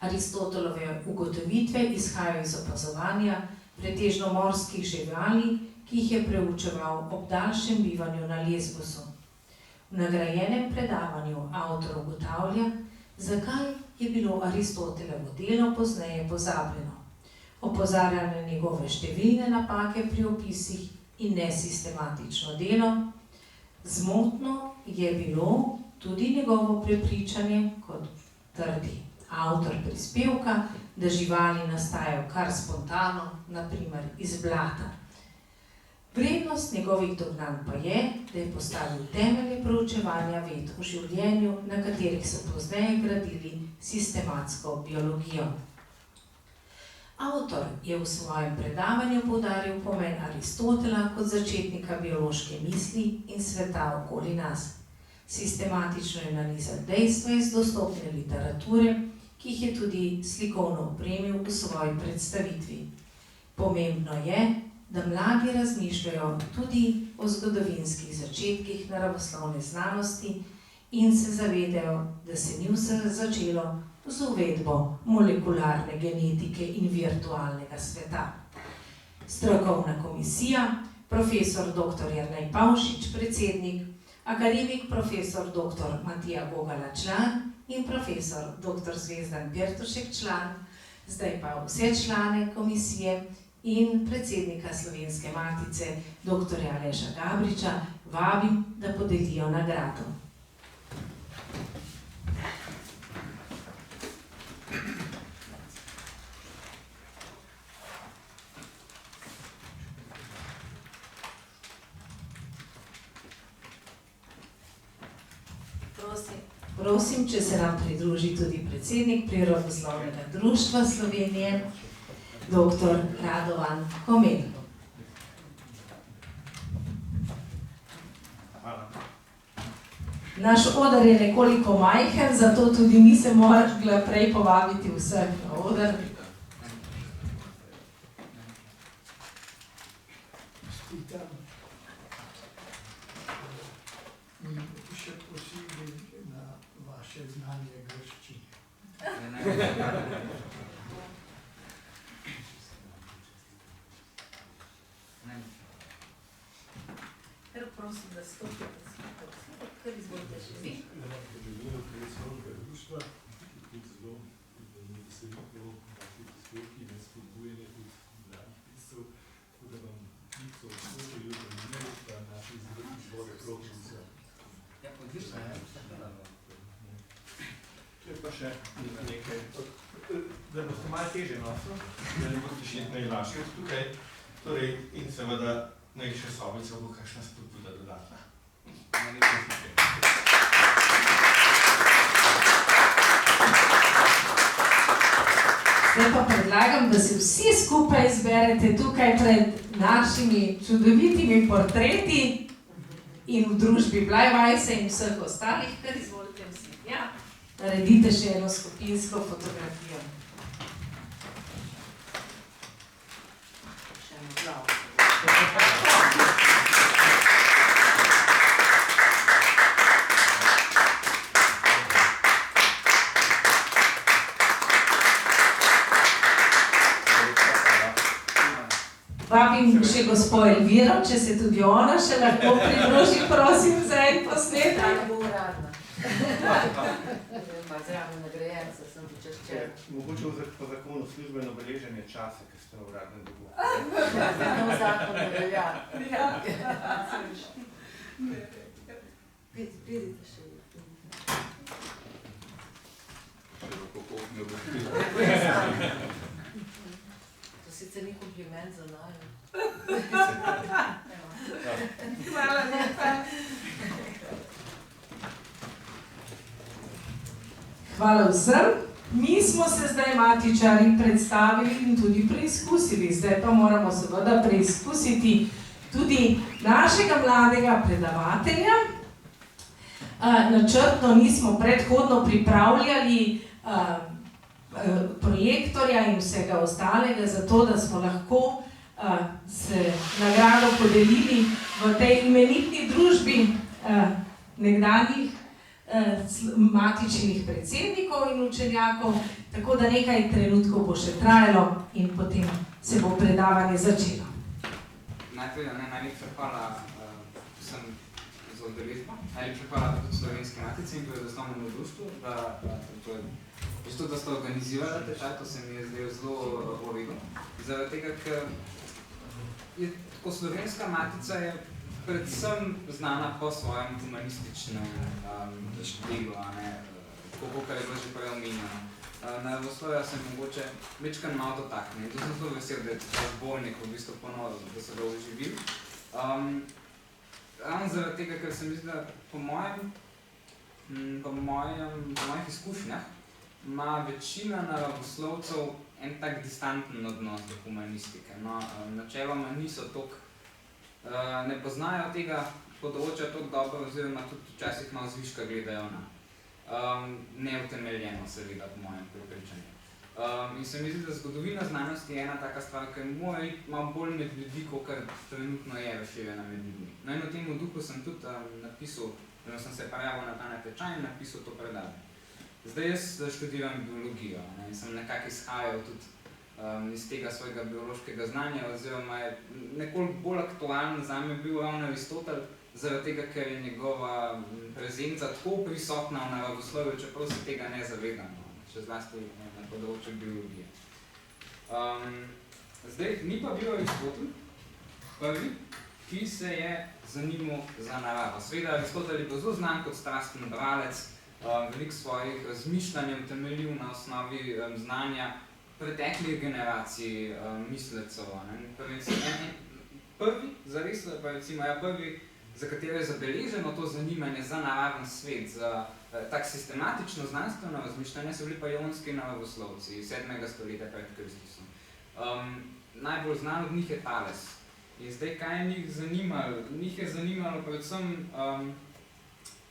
Aristotelove ugotovitve izhajajo iz opazovanja pretežno morskih živali, ki jih je preučeval ob daljšem bivanju na Lesbosu. V nagrajenem predavanju avtor ugotavlja, zakaj je bilo Aristotelovo delo pozneje pozabljeno. Opozarja na njegove številne napake pri opisih in nesistematično delo. Zmotno je bilo tudi njegovo prepričanje, kot trdi avtor prispevka, da živali nastajajo kar spontano, na primer iz blata. Vrednost njegovih dognanj pa je, da je postavil temelje proučevanja ved o življenju, na katerih so pozneje gradili sistematsko biologijo. Avtor je v svojem predavanju poudaril pomen Aristotela kot začetnika biološke misli in sveta okoli nas. Sistematično je nanizal dejstva iz dostopne literature, ki jih je tudi slikovno opremil v svoji predstavitvi. Pomembno je, da mladi razmišljajo tudi o zgodovinskih začetkih naravoslovne znanosti in se zavedajo, da se ni vse začelo z uvedbo molekularne genetike in virtualnega sveta. Strokovna komisija, profesor dr. Jernej Pavšič, predsednik, akademik profesor dr. Matija Gogala, član, in profesor dr. Zvezdan Pirtušek, član, zdaj pa vse člane komisije in predsednika Slovenske matice, dr. Aleša Gabriča, vabim, da podelijo nagrado. Prosim, če se nam pridruži tudi predsednik Prirodoslovnega društva Slovenije, dr. Radovan Komel. naš oder je nekoliko majhen, zato tudi nisem mogla prej povabiti vseh na oder. Še posebej na vaše znanje grščine. Kar prosim, da stopite, kar izvolite še vi. To je pa še nekaj, da boste malo teže nosil, da ne boste še najlažje od tukaj. Torej, in seveda, najviše sobica bo kakšna spodbuda dodatna. Zdaj pa predlagam, da se vsi skupaj izberete tukaj pred našimi čudovitimi portreti in v družbi Blajvajsa in vseh ostalih, kar izvolite vsi. Ja, naredite še eno skupinsko fotografijo. Še eno glavo. Vabim še gospo Elviro, če se tudi ona še lahko pridruži, prosim, za en posnetek. Ta bo uradna. Zraven nagrajenca sem počaščena. Mogoče po zakonu službeno beleženje časa, ker ste v uradnem dobu. Nov zakon ne velja. Pridite še. To sicer ni kompliment za naju. Hvala lepa. Hvala vsem. Mi smo se zdaj matičari predstavili in tudi preizkusili. Zdaj pa moramo seveda preizkusiti tudi našega mladega predavatelja. Načrtno nismo predhodno pripravljali projektorja in vsega ostalega, zato da smo lahko se nagrado podelili v tej imenitni družbi nekdanjih matičnih predsednikov in učenjakov, tako da nekaj trenutkov bo še trajalo in potem se bo predavanje začelo. Najprej najlepša hvala vsem za udeležbo, najlepša hvala tudi Slovenski matici in predosnovnemu društvu, da ste organizirali tečaj, to se mi je zdaj zelo v redu. Zaradi tega, ker je tako Slovenska matica je predvsem znana po svojem humanističnem delu, tako kar je bilo že prej omenjeno. Naravoslovja se mogoče večkrat malo dotakne in to sem zelo vesel, da je ta zbornik v bistvu ponovil, da se ga oživil. Ravno zaradi tega, ker se mi zdi, da po mojih izkušnjah ima večina naravoslovcev en tak distanten odnos do humanistike. Načeloma niso toliko, ne poznajo tega področja toliko dobro, oziroma tudi včasih malo zviška gledajo na. Neutemeljeno seveda po mojem prepričanju. In se mi zdi, da zgodovina znanosti je ena taka stvar, ki mora iti malo bolj med ljudi, kakor trenutno je razširjena med ljudmi. No in v tem duhu sem tudi napisal, sem se prijavil na ta natečaj in napisal to predavanje. Zdaj jaz študiram biologijo in sem nekako izhajal tudi iz tega svojega biološkega znanja, oziroma je nekoliko bolj aktualen zame bil ravno Aristotel, zaradi tega, ker je njegova prezenca tako prisotna v naravoslovju, čeprav se tega ne zavedamo, še zlasti na področju biologije. Zdaj, ni pa bil Aristotel prvi, ki se je zanimal za naravo. Seveda, Aristotel je bil zelo znan kot strasten bralec, veliko svojih razmišljanj utemeljil na osnovi znanja preteklih generacij mislecev. Prvi, zares pa recimo, prvi, za katero je zabeleženo to zanimanje za naraven svet, za tak sistematično znanstveno razmišljanje, so bili pa jonski naravoslovci 7. stoletja pred Kristusom. Najbolj znan od njih je Tales. In zdaj, kaj je njih zanimalo? Njih je zanimalo predvsem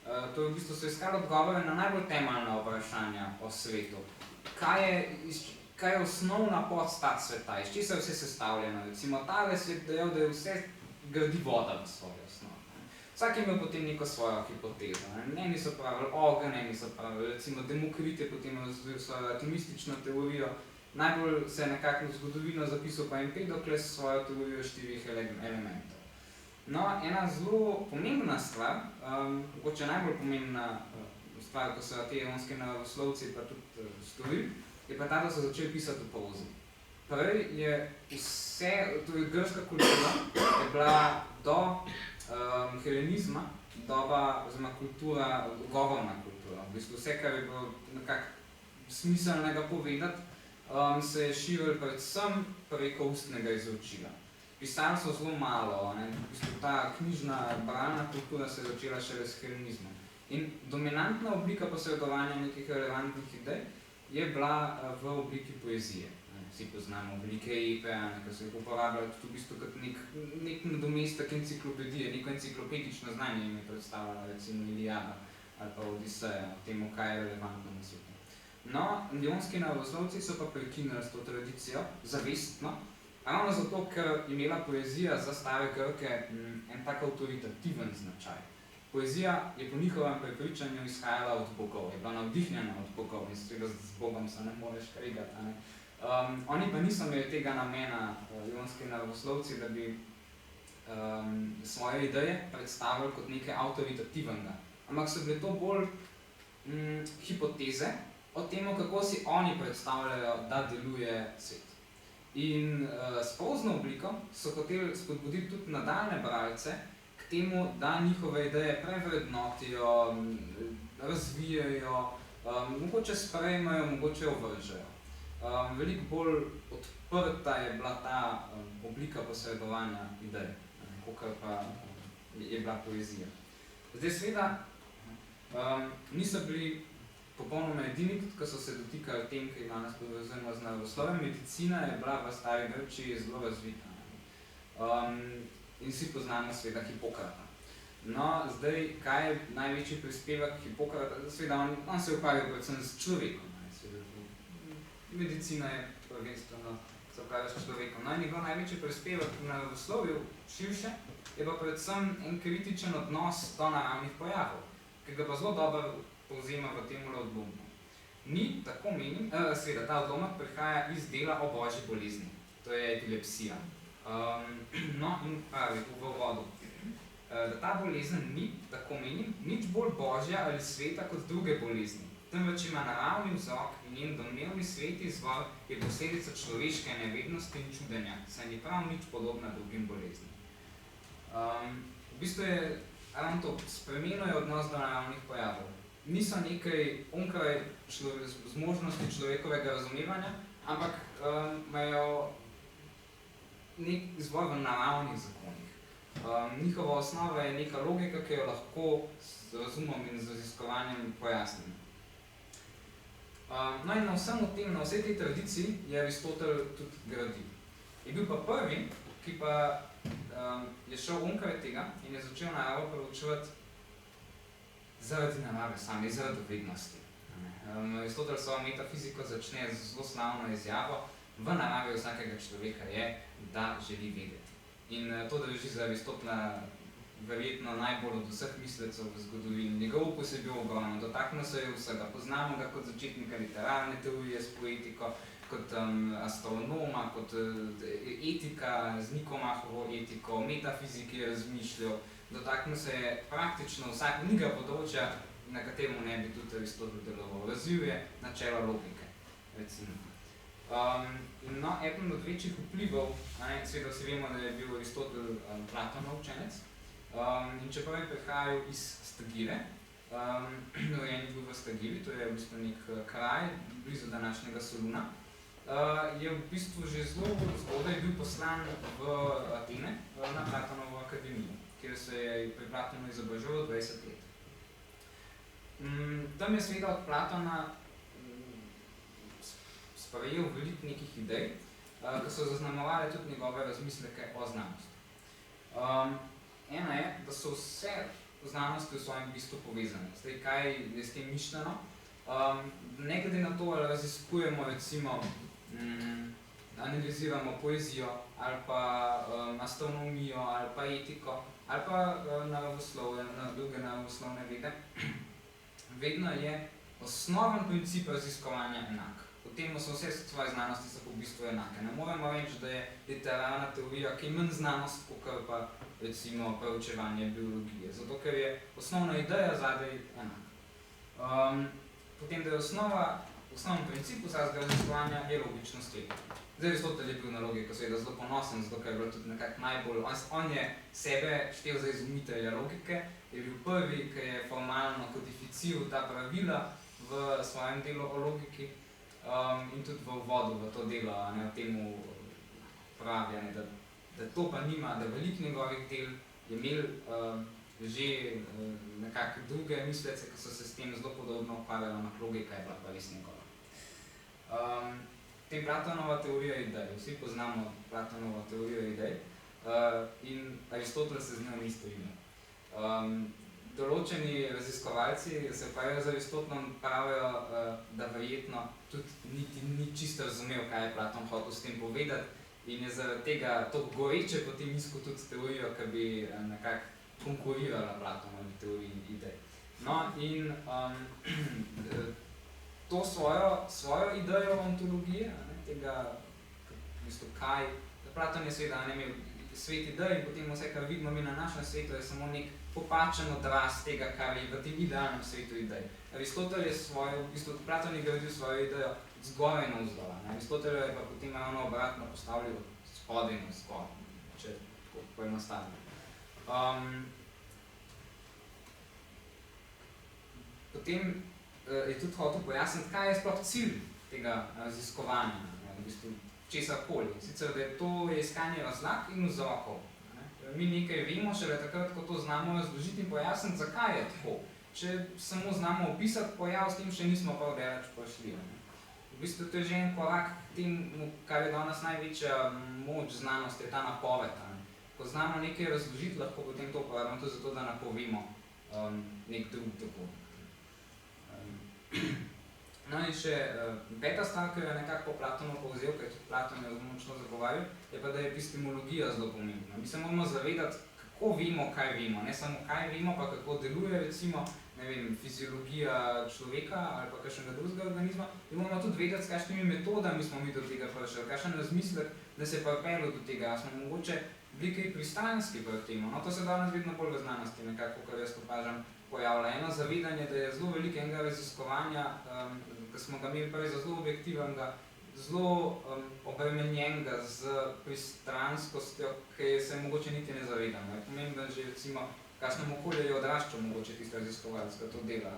To je v bistvu so iskali odgovore na najbolj temeljna vprašanja o svetu. Kaj je osnovna podstat sveta, iz česa je vse sestavljeno? Recimo, tale svet dejal, da je vse gradi voda v svojo osnovo. Vsak je imel potem neko svojo hipotezo. Eni so pravili ogenj, eni so pravili, recimo Demokrit je potem razvil svojo atomistično teorijo. Najbolj se je nekako v zgodovino zapisal pa Empedokles svojo teorijo štirih elementov. No, ena zelo pomembna stvar, mogoče najbolj pomembna stvar, ko so te ionski naravoslovci pa tudi storili, je pa ta, da so začeli pisati v prozi. Prej je torej grška kultura je bila do helenizma doba, oziroma kultura, govorna kultura. V bistvu vse, kar je bilo nekako smiselnega povedati, se je širilo predvsem preko ustnega izročila. Pisali so zelo malo, v bistvu ta knjižna bralna kultura se je začela šele s helenizmom. In dominantna oblika posredovanja nekih relevantnih idej je bila v obliki poezije. Vsi poznamo velike epe, ki so jih uporabljali tudi v bistvu kot nek nadomestek enciklopedije, neko enciklopedično znanje jim je predstavljala, recimo Iliada ali pa Odiseja, o tem, kaj je relevantno na svetu. No, ionski naravoslovci so pa prekinili s to tradicijo, zavestno, ravno zato, ker je imela poezija za stare Grke en tak avtoritativen značaj. Poezija je po njihovem prepričanju izhajala od bogov, je bila navdihnjena od bogov in seveda z Bogom se ne moreš kregati. Oni pa niso imeli tega namena, ionski naravoslovci, da bi svoje ideje predstavili kot nekaj avtoritativnega. Ampak so bile to bolj hipoteze o tem, kako si oni predstavljajo, da deluje svet. In s prozno obliko so hoteli spodbuditi tudi nadaljne bralce k temu, da njihove ideje prevrednotijo, razvijajo, mogoče sprejmejo, mogoče ovržejo. Veliko bolj odprta je bila ta oblika posredovanja idej, kakor pa je bila poezija. Zdaj seveda niso bili popolnoma edini, ko so se dotikali tem, ki danes povezujemo z naravoslovjem. Medicina je bila v stari Grčiji zelo razvita. In vsi poznamo seveda Hipokrata. No, zdaj, kaj je največji prispevek Hipokrata? Seveda, on se ukvarjal predvsem s človekom. Medicina je prvenstveno se ukvarja s človekom. No, in njegov največji prispevek v naravoslovju širše je pa predvsem en kritičen odnos do naravnih pojavov, ki ga pa zelo dobro povzema v temule odlomku. Ni, tako menim, seveda, ta odlomek prihaja iz dela o božji bolezni, to je epilepsija. No, in pravi v uvodu, da ta bolezen ni, tako menim, nič bolj božja ali sveta kot druge bolezni, temveč ima naravni vzrok in njen domnevni sveti izvor je posledica človeške nevednosti in čudenja, saj ni prav nič podobna drugim boleznim. V bistvu je ravno to, spremenuje odnos do naravnih pojavov. Niso nekaj onkraj zmožnosti človekovega razumevanja, ampak imajo nek izvor v naravnih zakonih. Njihova osnova je neka logika, ki jo lahko z razumom in z raziskovanjem pojasnim. No in na vsem tem, na vsej tej tradiciji je Aristotel tudi gradil. Je bil pa prvi, ki pa je šel onkraj tega in je začel naravo preučevati zaradi narave same, zaradi vednosti. Aristotel svojo metafiziko začne z zelo slavno izjavo, v naravi vsakega človeka je, da želi vedeti. In to drži za Aristotela verjetno najbolj od vseh mislecev v zgodovini. Njegov opus je bil ogromen, dotaknil se je vsega. Poznamo ga kot začetnika literarne teorije s poetiko, kot astronoma, kot etika, z Nikomahovo etiko, metafiziki je razmišljal. Dotaknil se je praktično vsakega področja, na katerem ne bi tudi Aristotel deloval. Razvil je načelo logike, recimo. No, eden od večjih vplivov, seveda vsi vemo, da je bil Aristotel Platonov učenec, in čeprav je prihajal iz Stagire, rojen je bil v Stagiri, to je v bistvu nek kraj blizu današnjega Soluna, je v bistvu že zelo zgodaj bil poslan v Atene na Platonovo akademijo, kjer se je pri Platonu izobraževal 20 let. Tam je seveda od Platona sprejel veliko nekih idej, ki so zaznamovali tudi njegove razmisleke o znanosti. Ena je, da so vse znanosti v svojem bistvu povezane. Zdaj, kaj je s tem mišljeno? Ne glede na to, ali raziskujemo, recimo, analiziramo poezijo, ali pa astronomijo, ali pa etiko, ali pa druge naravoslovne vede, vedno je osnoven princip raziskovanja enak. V tem so vse svoje znanosti so v bistvu enake. Ne moremo reči, da je literarna teorija, ki je manj znanost, kot pa recimo preučevanje biologije. Zato, ker je osnovna ideja zadaj enak. Potem, da je osnovni princip vsakega raziskovanja je logičnost vede. Zdaj, Aristotel je bil na logiko seveda zelo ponosen, zato ker je bilo tudi nekako najbolj... On je sebe štel za izumitelja logike, je bil prvi, ki je formalno kodificiral ta pravila v svojem delu o logiki in tudi v uvodu v to delo, o temu pravi, da to pa nima, da veliko njegovih del je imel že nekako druge mislece, ki so se s tem zelo podobno ukvarjali, ampak logika je bila pa res njegova. Potem Platonova teorija idej. Vsi poznamo Platonovo teorijo idej in Aristotel se z njo ni strinjal. Določeni raziskovalci se ukvarjajo z Aristotelom, pravijo, da verjetno tudi niti ni čisto razumel, kaj je Platon hotel s tem povedati in je zaradi tega to goreče potem iskal tudi teorijo, ki bi nekako konkurirala Platonovi teoriji idej. No in to svojo idejo ontologije, tega, v bistvu kaj, Platon je seveda imel svet idej in potem vse, kar vidimo mi na našem svetu, je samo nek popačen odraz tega, kar je v tem idealnem svetu idej. Aristotel je svojo, v bistvu Platon je gradil svojo idejo zgoraj navzdol. Aristotel je pa potem ravno obratno postavljal spodaj navzgor, če tako poenostavim. Potem je tudi hotel pojasniti, kaj je sploh cilj tega raziskovanja, v bistvu česarkoli. Sicer, da je to iskanje razlag in vzrokov. Mi nekaj vemo, šele takrat, ko to znamo razložiti in pojasniti, zakaj je tako. Če samo znamo opisati pojav, s tem še nismo pa daleč prišli. V bistvu to je že en korak k temu, kar je danes največja moč znanosti, je ta napoved. Ko znamo nekaj razložiti, lahko potem to uporabimo tudi zato, da napovemo nek drug dogodek. No in še peta stvar, ki jo je nekako po Platonu povzel, ker tudi Platon je zelo močno zagovarjal, je pa, da je epistemologija zelo pomembna. Mi se moramo zavedati, kako vemo, kaj vemo. Ne samo kaj vemo, pa kako deluje recimo, ne vem, fiziologija človeka ali pa kakšnega drugega organizma. In moramo tudi vedeti, s kakšnimi metodami smo mi do tega prišli, kakšen razmislek, da se pa pripeljal do tega. Smo mogoče bili kaj pristranski pri temu. No, to se danes vedno bolj v znanosti, nekako, kar jaz opažam, pojavlja. Eno zavedanje, da je zelo veliko enega raziskovanja, ki smo ga imeli prej za zelo objektivnega, zelo obremenjenega z pristranskostjo, ki se mogoče niti ne zavedamo. Je pomembno, že recimo, kakšnem okolju je odraščal mogoče tisti raziskovalec, ki to dela.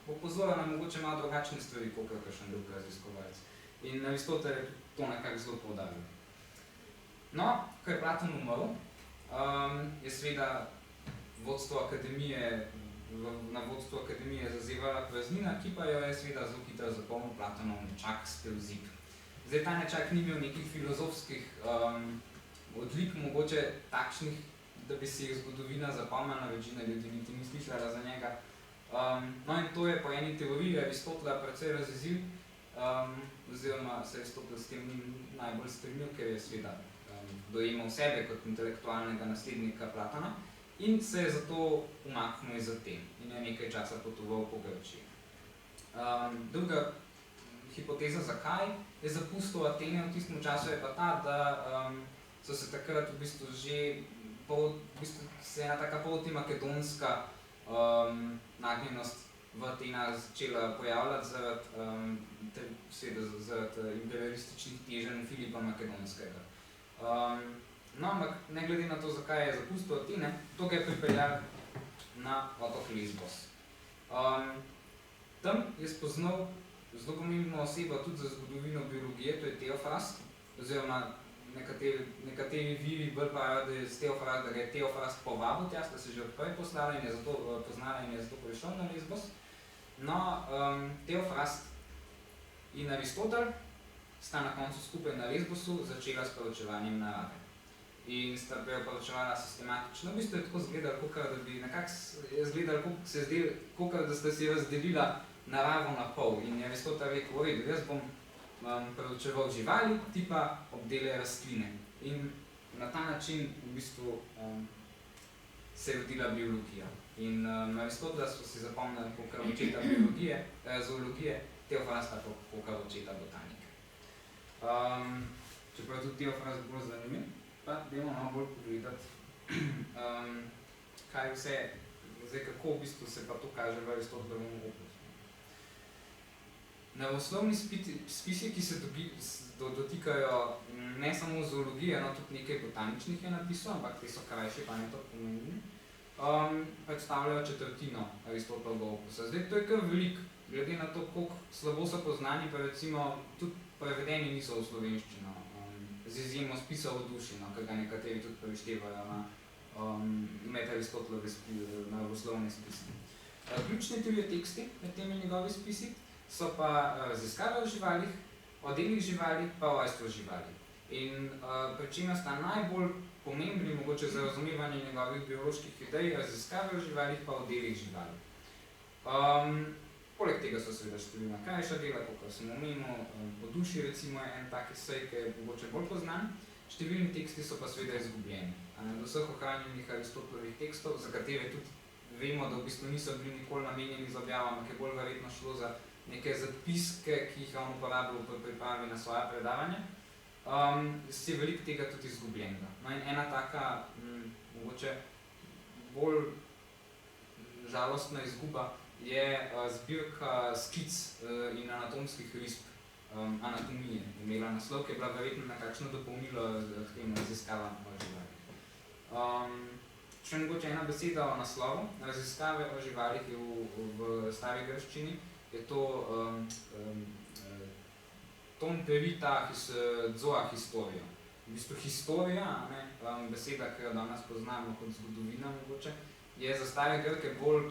Bo pozoril na mogoče malo drugačne stvari, kot kakšen drug raziskovalec. In Aristotel je to nekako zelo poudaril. No, ko je Platon umrl, je seveda na vodstvo akademije zazevala praznina, ki pa jo je seveda zelo hitro zapolnil Platonov nečak Speusipp. Zdaj ta nečak ni imel nekih filozofskih odlik, mogoče takšnih, da bi si jih zgodovina zapomnila, večina ljudi niti ni slišala za njega. No in to je po eni teoriji Aristotela precej razjezil, oziroma se Aristotel s tem ni najbolj strinjal, ker je seveda dojemal sebe kot intelektualnega naslednika Platona in se je zato umaknil iz Aten in je nekaj časa potoval po Grčiji. Druga hipoteza, zakaj je zapustil Atene v tistem času, je pa ta, da so se takrat v bistvu že se ena taka proti-makedonska nagnjenost v Atenah začela pojavljati zaradi imperialističnih teženj Filipa Makedonskega. No, ampak ne glede na to, zakaj je zapustil Atene, to ga je pripeljal na otok Lesbos. Tam je spoznal zelo pomembno osebo tudi za zgodovino biologije, to je Teofrast, oziroma nekateri viri bolj pravijo, da je da ga je Teofrast povabil tja, sta se že odprej poznala in je zato prišel na Lesbos. No, Teofrast in Aristotel sta na koncu skupaj na Lesbosu začela s proučevanjem narave. in sta preporočevala sistematično. V bistvu je tako izgledalo, kakor da bi nekako izgledalo, kakor da sta si razdelila naravo na pol. In je Aristotel rekel, v redu, jaz bom preučeval živali, ti pa obdelaj rastline. In na ta način v bistvu se je rodila biologija. In Aristotela so si zapomnili kakor očeta zoologije, Teofrast pa kakor očeta botanike. Čeprav tudi Teofrast bolj zanimiv, pa dajmo malo bolj pogledati, kaj vse, zdaj kako v bistvu se pa to kaže v Aristotelovem opusu. Naravoslovni spisi, ki se dotikajo ne samo zoologije, no tudi nekaj botaničnih je napisal, ampak te so krajše, pa ne to pomembni, predstavljajo četrtino Aristotelovega opusa. Zdaj, to je kar veliko, glede na to, koliko slabo so poznani, pa recimo tudi prevedeni niso v slovenščino, z izjemo spisov o duši, no, ker ga nekateri tudi prištevajo med Aristotelove naravoslovne spise. Ključni trije teksti med temi njegovi spisi so pa raziskave o živalih, o delih živalih, pa o rojstvu živali. In pri čemer sta najbolj pomembni, mogoče za razumevanje njegovih bioloških idej, raziskave o živalih, pa o delih živali. Poleg tega so seveda številna krajša dela, kot sem omenil, o duši recimo je en taki sej, ki je mogoče bolj poznan. Številni teksti so pa seveda izgubljeni. Do vseh ohranjenih Aristotelovih tekstov, za katere tudi vemo, da v bistvu niso bili nikoli namenjeni za objavo, ampak je bolj verjetno šlo za neke zapiske, ki jih je on uporabil pri pripravi na svoja predavanja, si je veliko tega tudi izgubljenega. No in ena taka, mogoče bolj žalostna izguba je zbirka skic in anatomskih risb anatomije. Imela naslov, ki je bila verjetno nekakšno dopolnilo k tem raziskavam o živalih. Še mogoče ena beseda o naslovu. Raziskave o živalih je v stari grščini. Je to ton perita zoa historia. V bistvu historia, beseda, ki jo danes poznamo kot zgodovina mogoče, je za stare Grke bolj,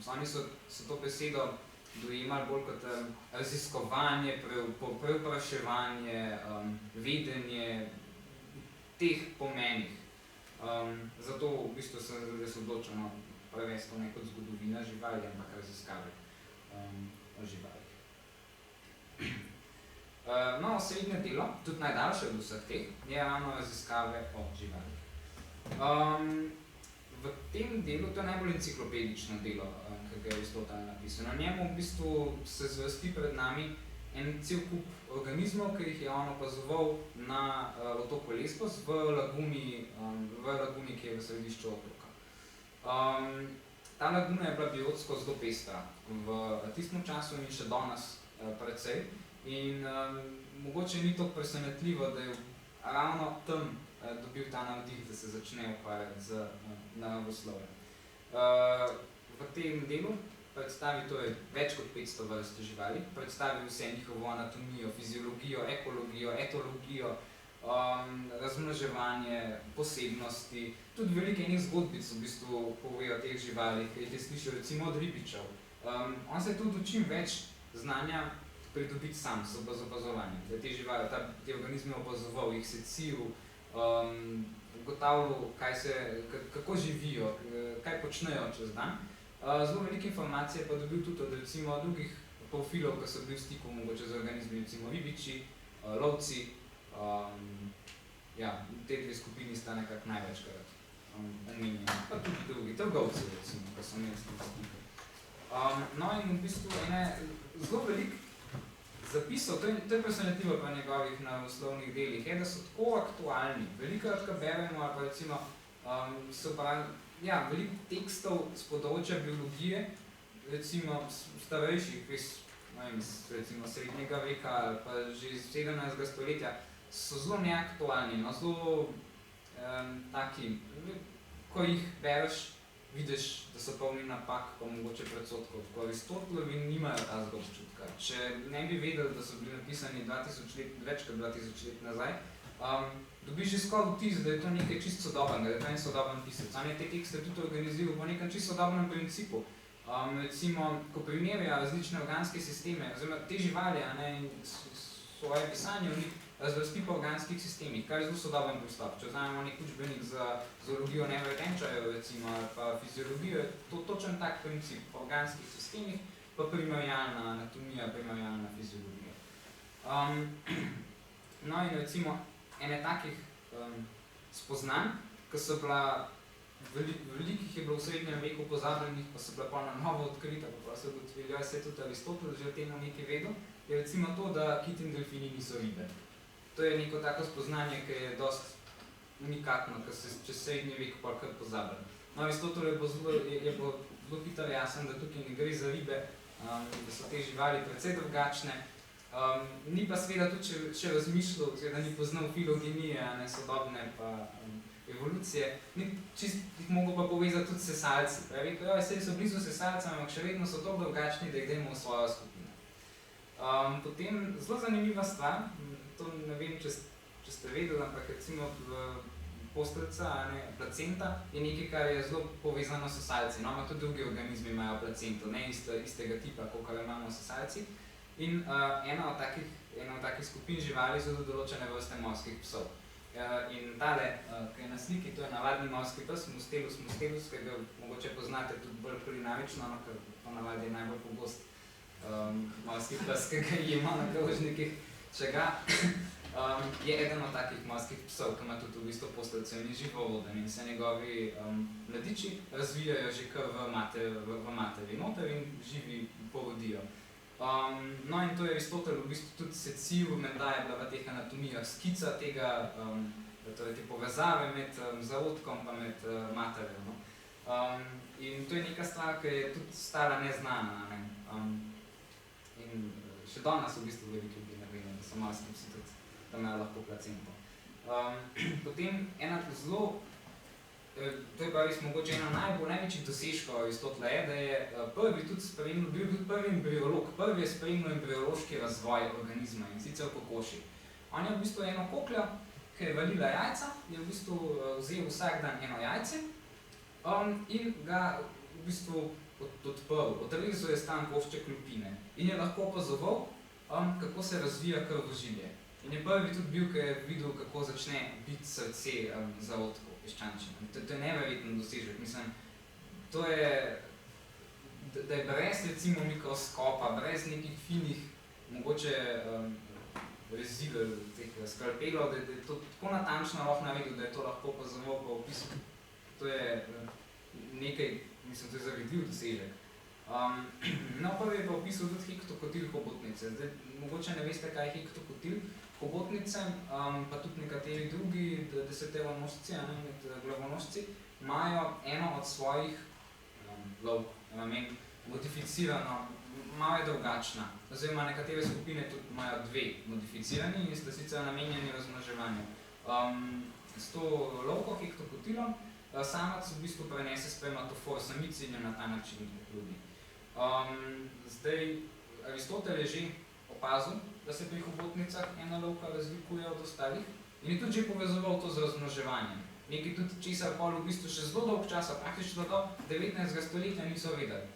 oni so to besedo dojemali bolj kot raziskovanje, preupraševanje, vedenje teh pomenih. Zato v bistvu se res odločeno prevesti ne kot zgodovina živali, ampak raziskave o živalih. No, srednje delo, tudi najdaljše od vseh teh, je ravno raziskave o živalih. V tem delu, to je najbolj enciklopedično delo, ki ga je Aristotel napisal. Na njemu v bistvu se zvrsti pred nami en cel kup organizmov, ki jih je on opazoval na otoku Lesbos v laguni, ki je v središču otoka. Ta laguna je bila biotsko zelo pestra v tistem času in še danes precej. In mogoče ni to presenetljivo, da je ravno tam dobil ta navdih, da se začne ukvarjati z naravoslovjem. V tem delu predstavi več kot 500 vrst živali, predstavi vse njihovo anatomijo, fiziologijo, ekologijo, etologijo, razmnoževanje, posebnosti, tudi veliko enih zgodbic v bistvu pove o teh živalih, ki jih je slišal recimo od ribičev. On se je tudi učil več znanja pridobiti sam z opazovanjem, da te živali, te organizme opazoval, jih secil, ugotavljal, kako živijo, kaj počnejo čez dan. Zelo velike informacije pa dobil tudi od recimo drugih profilov, ki so bili v stiku mogoče z organizmi, recimo ribiči, lovci. Te dve skupini sta nekako največkrat omenjeni, pa tudi drugi, trgovci recimo, ki so imeli s tem stiku. No in v bistvu zelo veliko zapisov, to je presenetljivo pa njegovih naravoslovnih delih, je, da so tako aktualni. Velikokrat, ko beremo, ali pa recimo so veliko tekstov z področja biologije, recimo starejših, recimo srednjega veka ali pa že iz 17. stoletja, so zelo neaktualni, zelo taki, ko jih bereš, vidiš, da so polni napak, pa mogoče predsodkov. Ko Aristotelovi nimajo tazga občutka. Če ne bi vedeli, da so bili napisani več kot 2000 let nazaj, dobiš že skoraj vtis, da je to nekaj čisto sodobnega, da je to en sodoben pisec. On je te tekste tudi organiziral po nekem čisto sodobnem principu. Recimo, ko primerja različne organske sisteme, oziroma te živali, svoje pisanje v njih zvrsti po organskih sistemih, kar je zelo sodoben pristop. Če vzamemo nek učbenik za zoologijo nevretenčajev, recimo, ali pa fiziologijo, je to točen tak princip po organskih sistemih, pa primerjalna anatomija, primerjalna fiziologija. No in recimo, ene takih spoznanj, ki so bila, velikih je bilo v srednjem veku pozabljenih, pa so bila pa na novo odkrita, pa se ugotovili, se je tudi Aristotel že o tem nekaj vedel, je recimo to, da kiti in delfini niso ribe. To je neko tako spoznanje, ki je dosti unikatno, ki se čez srednji vek pa kar pozablja. No, Aristotel je bilo zelo hitro jasen, da tukaj ne gre za ribe, da so te živali precej drugačne. Ni pa seveda tudi še razmišljal, da ni poznal filogenije, sodobne pa evolucije, ni čist jih mogel pa povezati tudi s sesalci. Rekel, saj so blizu sesalcem, ampak še vedno so toliko drugačni, da jih dajmo v svojo skupino. Potem zelo zanimiva stvar, to ne vem, če ste vedeli, ampak recimo posteljica, placenta, je nekaj, kar je zelo povezano s sesalci. No, tudi drugi organizmi imajo placento, ne istega tipa, kot imamo sesalci. In ena od takih skupin živali so določene vrste morskih psov. In tale, ki je na sliki, to je navadni morski pes, Mustelus mustelus, ki ga mogoče poznate tudi bolj kulinarično, ker ponavadi je najbolj pogost morski pes, ki ga jemo na krožnikih, če ga. Je eden od takih morskih psov, ki ima tudi v bistvu posteljico in je živovoden in se njegovi mladiči razvijajo že kar v materi noter in živi porodijo. No in to je Aristotel v bistvu tudi secil, menda je bila v teh anatomijah skica tega, torej te povezave med zarodkom pa med materjo. In to je neka stvar, ki je tudi stara neznana. In še danes v bistvu veliko ljudi ne vem, da so morski psi tudi, da imajo lahko placento. Potem ena zelo, to je pa res mogoče ena največjih dosežkov Aristotela je, da je bil tudi prvi embriolog, prvi je spremljal embriološki razvoj organizma in sicer kokoši. On je v bistvu eno kokljo, ki je valila jajca, je v bistvu vzel vsak dan eno jajce in ga v bistvu odprl, odrezal je stran košček lupine in je lahko opazoval, kako se razvija krvožilje. In je prvi tudi bil, ki je videl, kako začne biti srce zarodkov peščančina. To je neverjeten dosežek. Mislim, to je, da je brez recimo mikroskopa, brez nekih finih, mogoče rezil, teh skalpelov, da je to tako natančno lahko naredil, da je to lahko opazoval pa opisal. To je nekaj, mislim, to je zavidljiv dosežek. No, prvi je pa opisal tudi hektokotil hobotnice. Zdaj, mogoče ne veste, kaj je hektokotil hobotnice, pa tudi nekateri drugi deseteronožci, glavonožci, imajo eno od svojih lovk, modificirano, malo je drugačna. Oziroma, nekatere skupine tudi imajo dve modificirani in sta sicer namenjeni razmnoževanju. S to lovko, hektokotilom, samac v bistvu prenese spermatofor samici in jo na ta način plodi. Zdaj, Aristotel je že opazil, da se pri hobotnicah ena lovka razlikuje od ostalih in je tudi že povezoval to z razmnoževanjem. Nekaj tudi česar pol v bistvu še zelo dolg časa, praktično do 19. stoletja niso vedeli.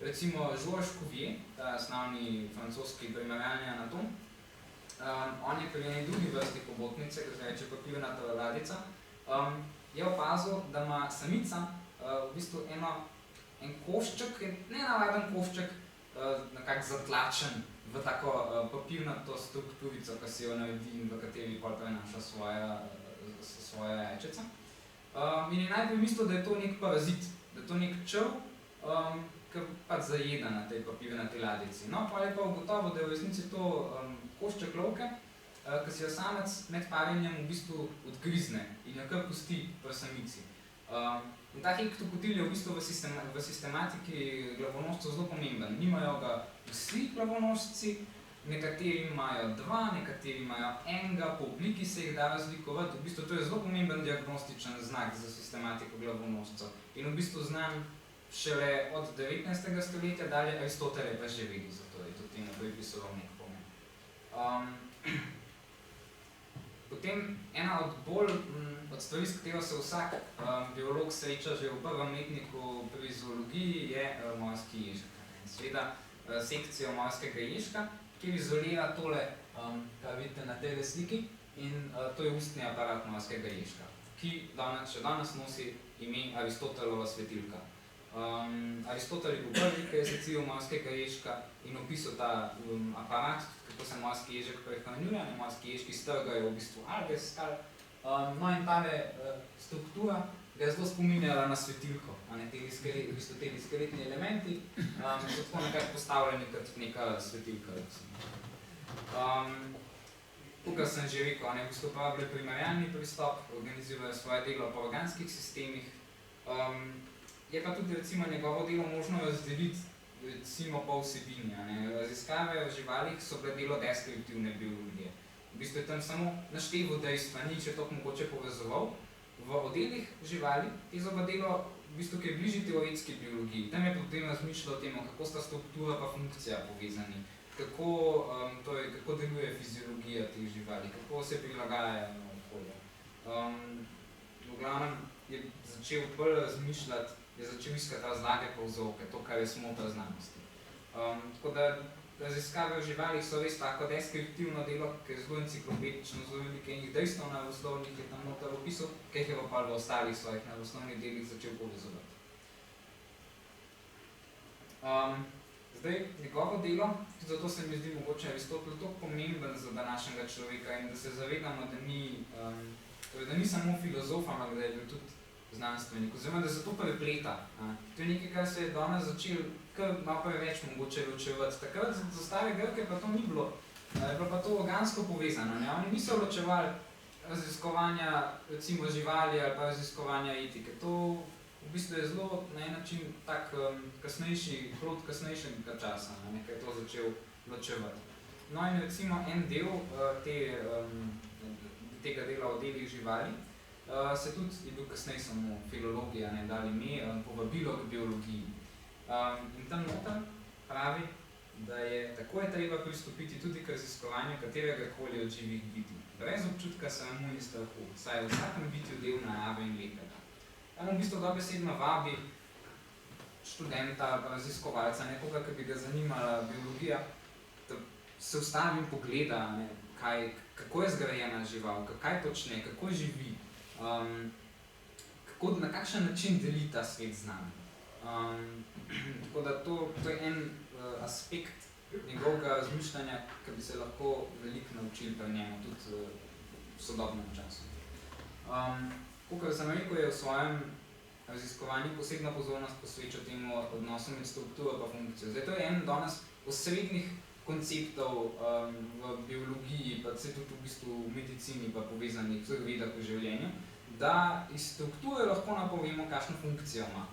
Recimo Georges Cuvier, ta slavni francoski primerjalni anatom, on je pri eni drugi vrsti hobotnice, ki se reče papirnata ladica, je opazil, da ima samica v bistvu en košček, nenavaden košček, nekako zatlačen v tako papirnato strukturico, ki si jo naredi in v kateri pol prenaša svoja jajčeca. In je najprej mislil, da je to nek parazit, da je to nek črv, ki pač zajeda na tej papirnati ladici. No, pa je pa ugotovil, da je v resnici to košček lovke, ki si jo samec med parjenjem v bistvu odgrizne in jo kar pusti pri samici. In ta hektokotil je v bistvu v sistematiki glavonožcev zelo pomemben. Nimajo ga vsi glavonožci, nekateri imajo dva, nekateri imajo enega, po obliki se jih da razlikovati. V bistvu to je zelo pomemben diagnostičen znak za sistematiko glavonožcev. In v bistvu znam šele od 19. stoletja dalje, Aristotel je pa že vedel za to, da je tudi temu pripisoval nek pomen. Potem ena od stvari, s katero se vsak biolog sreča že v prvem letniku pri zoologiji, je morski ježek. Seveda sekcijo morskega ježka, kjer izolira tole kar vidite na tej sliki, in to je ustni aparat morskega ježka, ki še danes nosi ime Aristotelova svetilka. Aristotel je bil prvi, ki je secil morskega ježka in opisal ta aparat, kako se morski ježek prehranjuje. Morski ježki strgajo v bistvu alge, skal. No in tale struktura ga je zelo spominjala na svetilko. V bistvu te skeletni elementi so tako nekako postavljeni kot neka svetilka. Tukaj sem že rekel, v bistvu uporabljajo primerjalni pristop, organizirajo svoje delo po organskih sistemih. Je pa tudi recimo njegovo delo možno razdeliti recimo po vsebini. Raziskave o živalih so bile delo deskriptivne biologije. V bistvu je tam samo našteval dejstva, nič je toliko mogoče povezoval. V oddelih živali je pa delo, v bistvu, ki je bližje teoretski biologiji. Tam je potem razmišljal o tem, kako sta struktura pa funkcija povezani, kako deluje fiziologija teh živali, kako se prilagajajo na okolje. V glavnem je začel bolj razmišljati, je začel iskati razlage pa vzroke, to, kar je smotra znanosti. Tako da raziskave o živalih so res tako deskriptivno delo, ki je zelo enciklopedično, zelo velike enih dejstev naravoslovnih je tam noter opisal, ki jih je pa v ostalih svojih naravoslovnih delih začel povezovati. Zdaj, njegovo delo, zato se mi zdi mogoče Aristotel toliko pomemben za današnjega človeka in da se zavedamo, da ni samo filozof, ampak da je bil tudi znanstvenik, oziroma da se to prepleta. To je nekaj, kar se je danes začel kar malo preveč mogoče ločevati. Takrat za stare Grke pa to ni bilo, je bilo pa to organsko povezano. Oni niso ločevali raziskovanja recimo živali ali pa raziskovanja etike. To v bistvu je zelo na en način tak kasnejši, plod kasnejšega časa, nekaj je to začel ločevati. No in recimo en del tega dela o delih živali se tudi je bil kasneje samo filologija, dali ime, povabilo k biologiji. In tam noter pravi, da je tako je treba pristopiti tudi k raziskovanju kateregakoli od živih bitij. Brez občutka sramu in strahu, saj je v vsakem bitju del narave in lepega. V bistvu dobesedno vabi študenta, raziskovalca, nekoga, ki bi ga zanimala biologija, da se ustavi in pogleda, kako je zgrajena žival, kaj počne, kako živi, na kakšen način deli ta svet z nami. Tako da to je en aspekt njegovega razmišljanja, ki bi se lahko veliko naučili pri njemu, tudi v sodobnem času. Kakor sem rekel, je v svojem raziskovanju posebna pozornost posvečal temu odnosu med strukturo pa funkcijo. Zdaj, to je en danes osrednjih konceptov v biologiji, pa se tudi v bistvu v medicini pa povezanih vseh vedah v življenju, da iz strukture lahko napovemo, kakšno funkcijo ima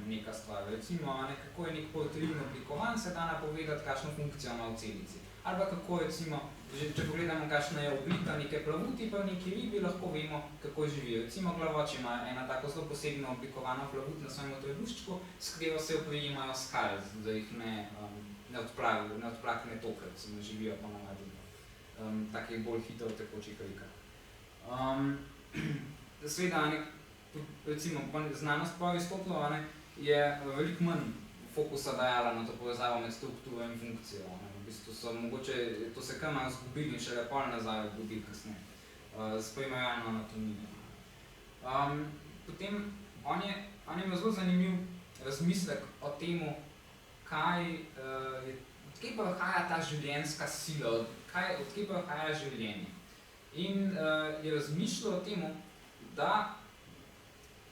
neka stvar. Recimo, kako je nek protein oblikovan, se da napovedati, kakšno funkcijo ima v celici. Ali pa kako, recimo, če pogledamo, kakšna je oblika neke plavuti, pa v neki ribi lahko vemo, kako živijo. Recimo, glavoč ima ena tako zelo posebno oblikovana plavut na svojem trebuščku, s katero se oprijemajo skal, da jih ne odplakne toke, recimo, živijo pa navadi takih bolj hitro tekočih reka. Seveda, recimo, znanost po Aristotelu je veliko manj fokusa dajala na to povezavo med strukturo in funkcijo. V bistvu so mogoče, to se kar malo zgubili in šele pol nazaj obudili kasneje, s primerjalno anatomijo. Potem, on je imel zelo zanimiv razmislek o temu, odkje prihaja ta življenjska sila, odkje prihaja življenje. In je razmišljal o temu, da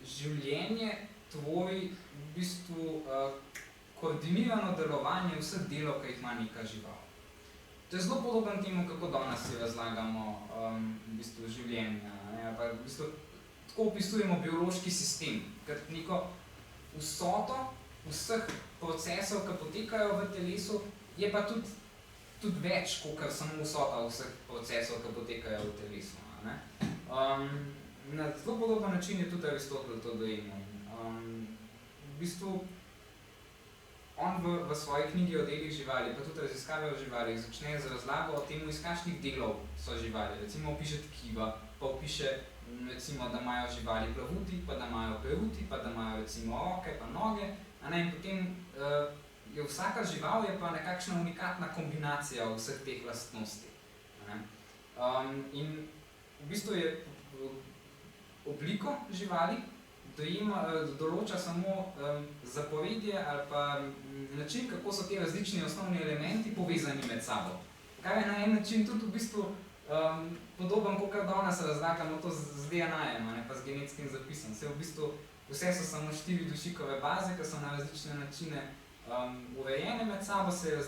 življenje tvori v bistvu koordinirano delovanje vseh delov, ki jih ima neka žival. To je zelo podobno temu, kako danes si razlagamo v bistvu življenje. V bistvu tako opisujemo biološki sistem, kot neko vsoto vseh procesov, ki potekajo v telesu, je pa tudi več, kot samo vsota vseh procesov, ki potekajo v telesu. Na zelo podoben način je tudi Aristotel to dojemal. V bistvu, on v svoji knjigi o delih živali, pa tudi raziskave o živalih, začne z razlago o temu, iz kakšnih delov so živali. Recimo opiše tkiva, pa opiše, recimo, da imajo živali plavuti, pa da imajo peruti, pa da imajo recimo roke, pa noge. In potem je vsaka žival je pa nekakšna unikatna kombinacija vseh teh lastnosti. In v bistvu je obliko živali določa samo zapovedje ali pa način, kako so te različni osnovni elementi povezani med sabo. Kar je na en način tudi v bistvu podoben, kot danes razlagamo to z DNA-jem, pa z genetskim zapisom. V bistvu vse so samo 4 dušikove baze, ki so na različne načine urejene med sabo, se v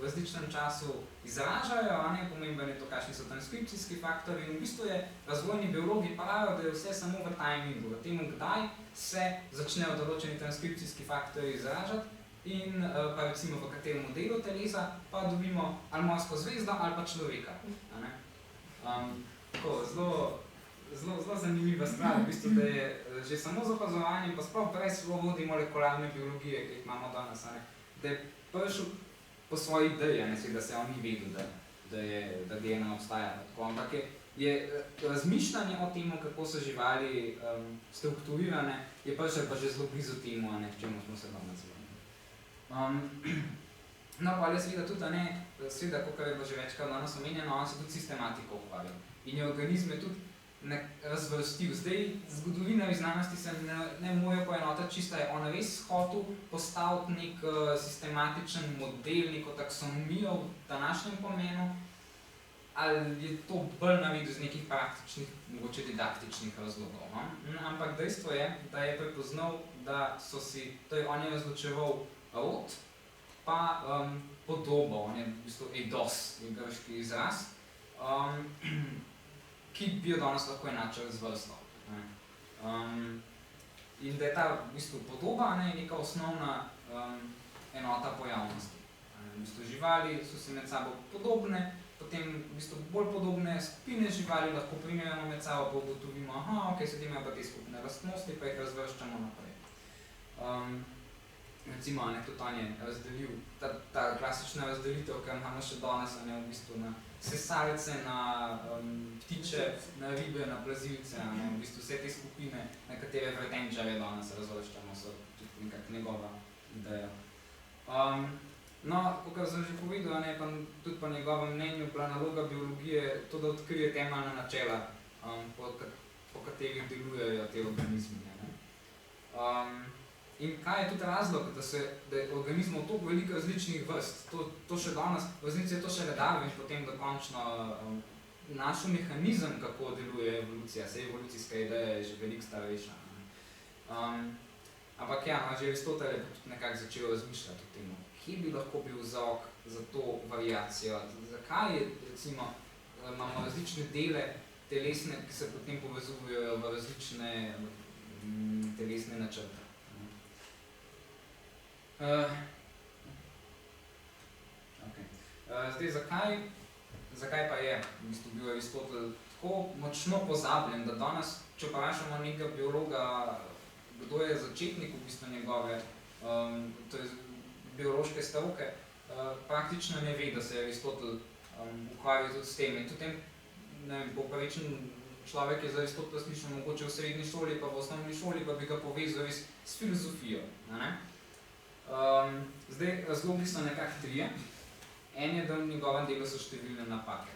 različnem času izražajo, pomemben je to, kakšni so transkripcijski faktori in v bistvu je razvojni biologi pravijo, da je vse samo v timingu, v tem, kdaj se začnejo določeni transkripcijski faktori izražati in pa recimo v katerem delu telesa pa dobimo ali morsko zvezdo ali pa človeka. Tako, zelo zanimiva stvar, v bistvu, da je že samo z opazovanjem, pa sploh brez vodij molekularne biologije, ki jih imamo danes, da je prišel po svoji ideji, da se on ni vedel, da DNA obstaja. Ampak je razmišljanje o tem, kako so živali strukturirane, je prišel pa že zelo blizu temu, k čemu smo se danes zvedeli. No, pa je seveda tudi, seveda, kot je bilo že večkrat danes omenjeno, on se tudi sistematiko ukvarja in je organizme tudi razvrstil. Zdaj, zgodovinarji znanosti se ne morejo poenotiti, čisto je on res hotel postaviti nek sistematičen model, neko taksonomijo v današnjem pomenu, ali je to bolj navedel z nekih praktičnih, mogoče didaktičnih razlogov. Ampak dejstvo je, da je prepoznal, da so si, torej on je razločeval rod, pa podobo, on je v bistvu eidos, je grški izraz, ki bi jo danes lahko enačil z vrsto. In da je ta v bistvu podoba neka osnovna enota pojavnosti. V bistvu živali so si med sabo podobne, potem v bistvu bolj podobne skupine živali lahko primerjamo med sabo, pa ugotovimo, ok, se imajo pa te skupne lastnosti, pa jih razvrščamo naprej. Recimo, tudi on je razdelil, ta klasična razdelitev, ki imamo še danes, v bistvu na sesalce, na ptiče, na ribe, na plazilce, v bistvu vse te skupine, na katere vretenčarje danes razvrščamo, so tudi nekak njegova ideja. No, kot sem že povedal, pa tudi po njegovem mnenju, bila naloga biologije to, da odkrije temeljna načela, po katerih delujejo te organizmi. In kaj je tudi razlog, da je organizmov toliko veliko različnih vrst, to še danes, v resnici je to še Darwin potem dokončno našel mehanizem, kako deluje evolucija, saj evolucijska ideja je že veliko starejša. Ampak ja, že Aristotel je tudi nekako začel razmišljati o tem, kje bi lahko bil vzrok za to variacijo, zakaj je, recimo, imamo različne dele telesne, ki se potem povezujejo v različne telesne načrte. Zdaj, zakaj pa je v bistvu bil Aristotel tako močno pozabljen, da danes, če vprašamo nekega biologa, kdo je začetnik v bistvu njegove biološke stroke, praktično ne ve, da se je Aristotel ukvarjal tudi s tem. In tudi povprečen človek je za Aristotela slišal mogoče v srednji šoli, pa v osnovni šoli, pa bi ga povezal s filozofijo. Zdaj, razlogi so nekako trije. En je, da v njegovem delu so številne napake.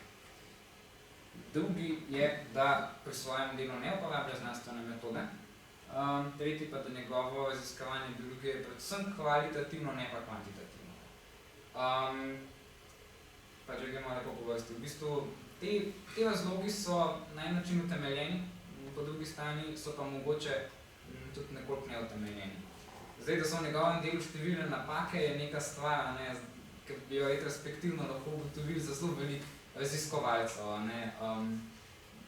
Drugi je, da pri svojem delu ne uporablja znanstvene metode. Tretji pa, da njegovo raziskovanje biologije je predvsem kvalitativno, ne pa kvantitativno. Pa če gremo lepo po vrsti. V bistvu, te razlogi so na en način utemeljeni, po drugi strani so pa mogoče tudi nekoliko neutemeljeni. Zdaj, da so v njegovem delu številne napake, je neka stvar, ki bi jo retrospektivno lahko ugotovili za zelo veliko raziskovalcev.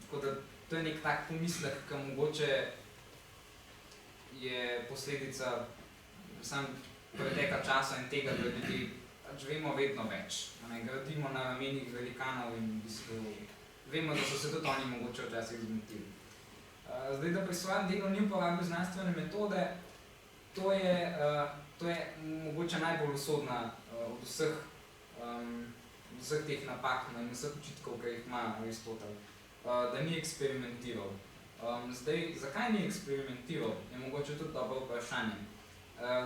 Tako da to je nek tak pomislek, ki mogoče je posledica sam preteka časa in tega, da ljudi pač vemo vedno več. Gradimo na ramenih velikanov in v bistvu vemo, da so se tudi oni mogoče včasih zmotili. Zdaj, da pri svojem delu ni uporabil znanstvene metode, to je mogoče najbolj usodna od vseh teh napak in vseh očitkov, ki jih ima Aristotel, da ni eksperimentiral. Zdaj, zakaj ni eksperimentiral, je mogoče tudi dobro vprašanje,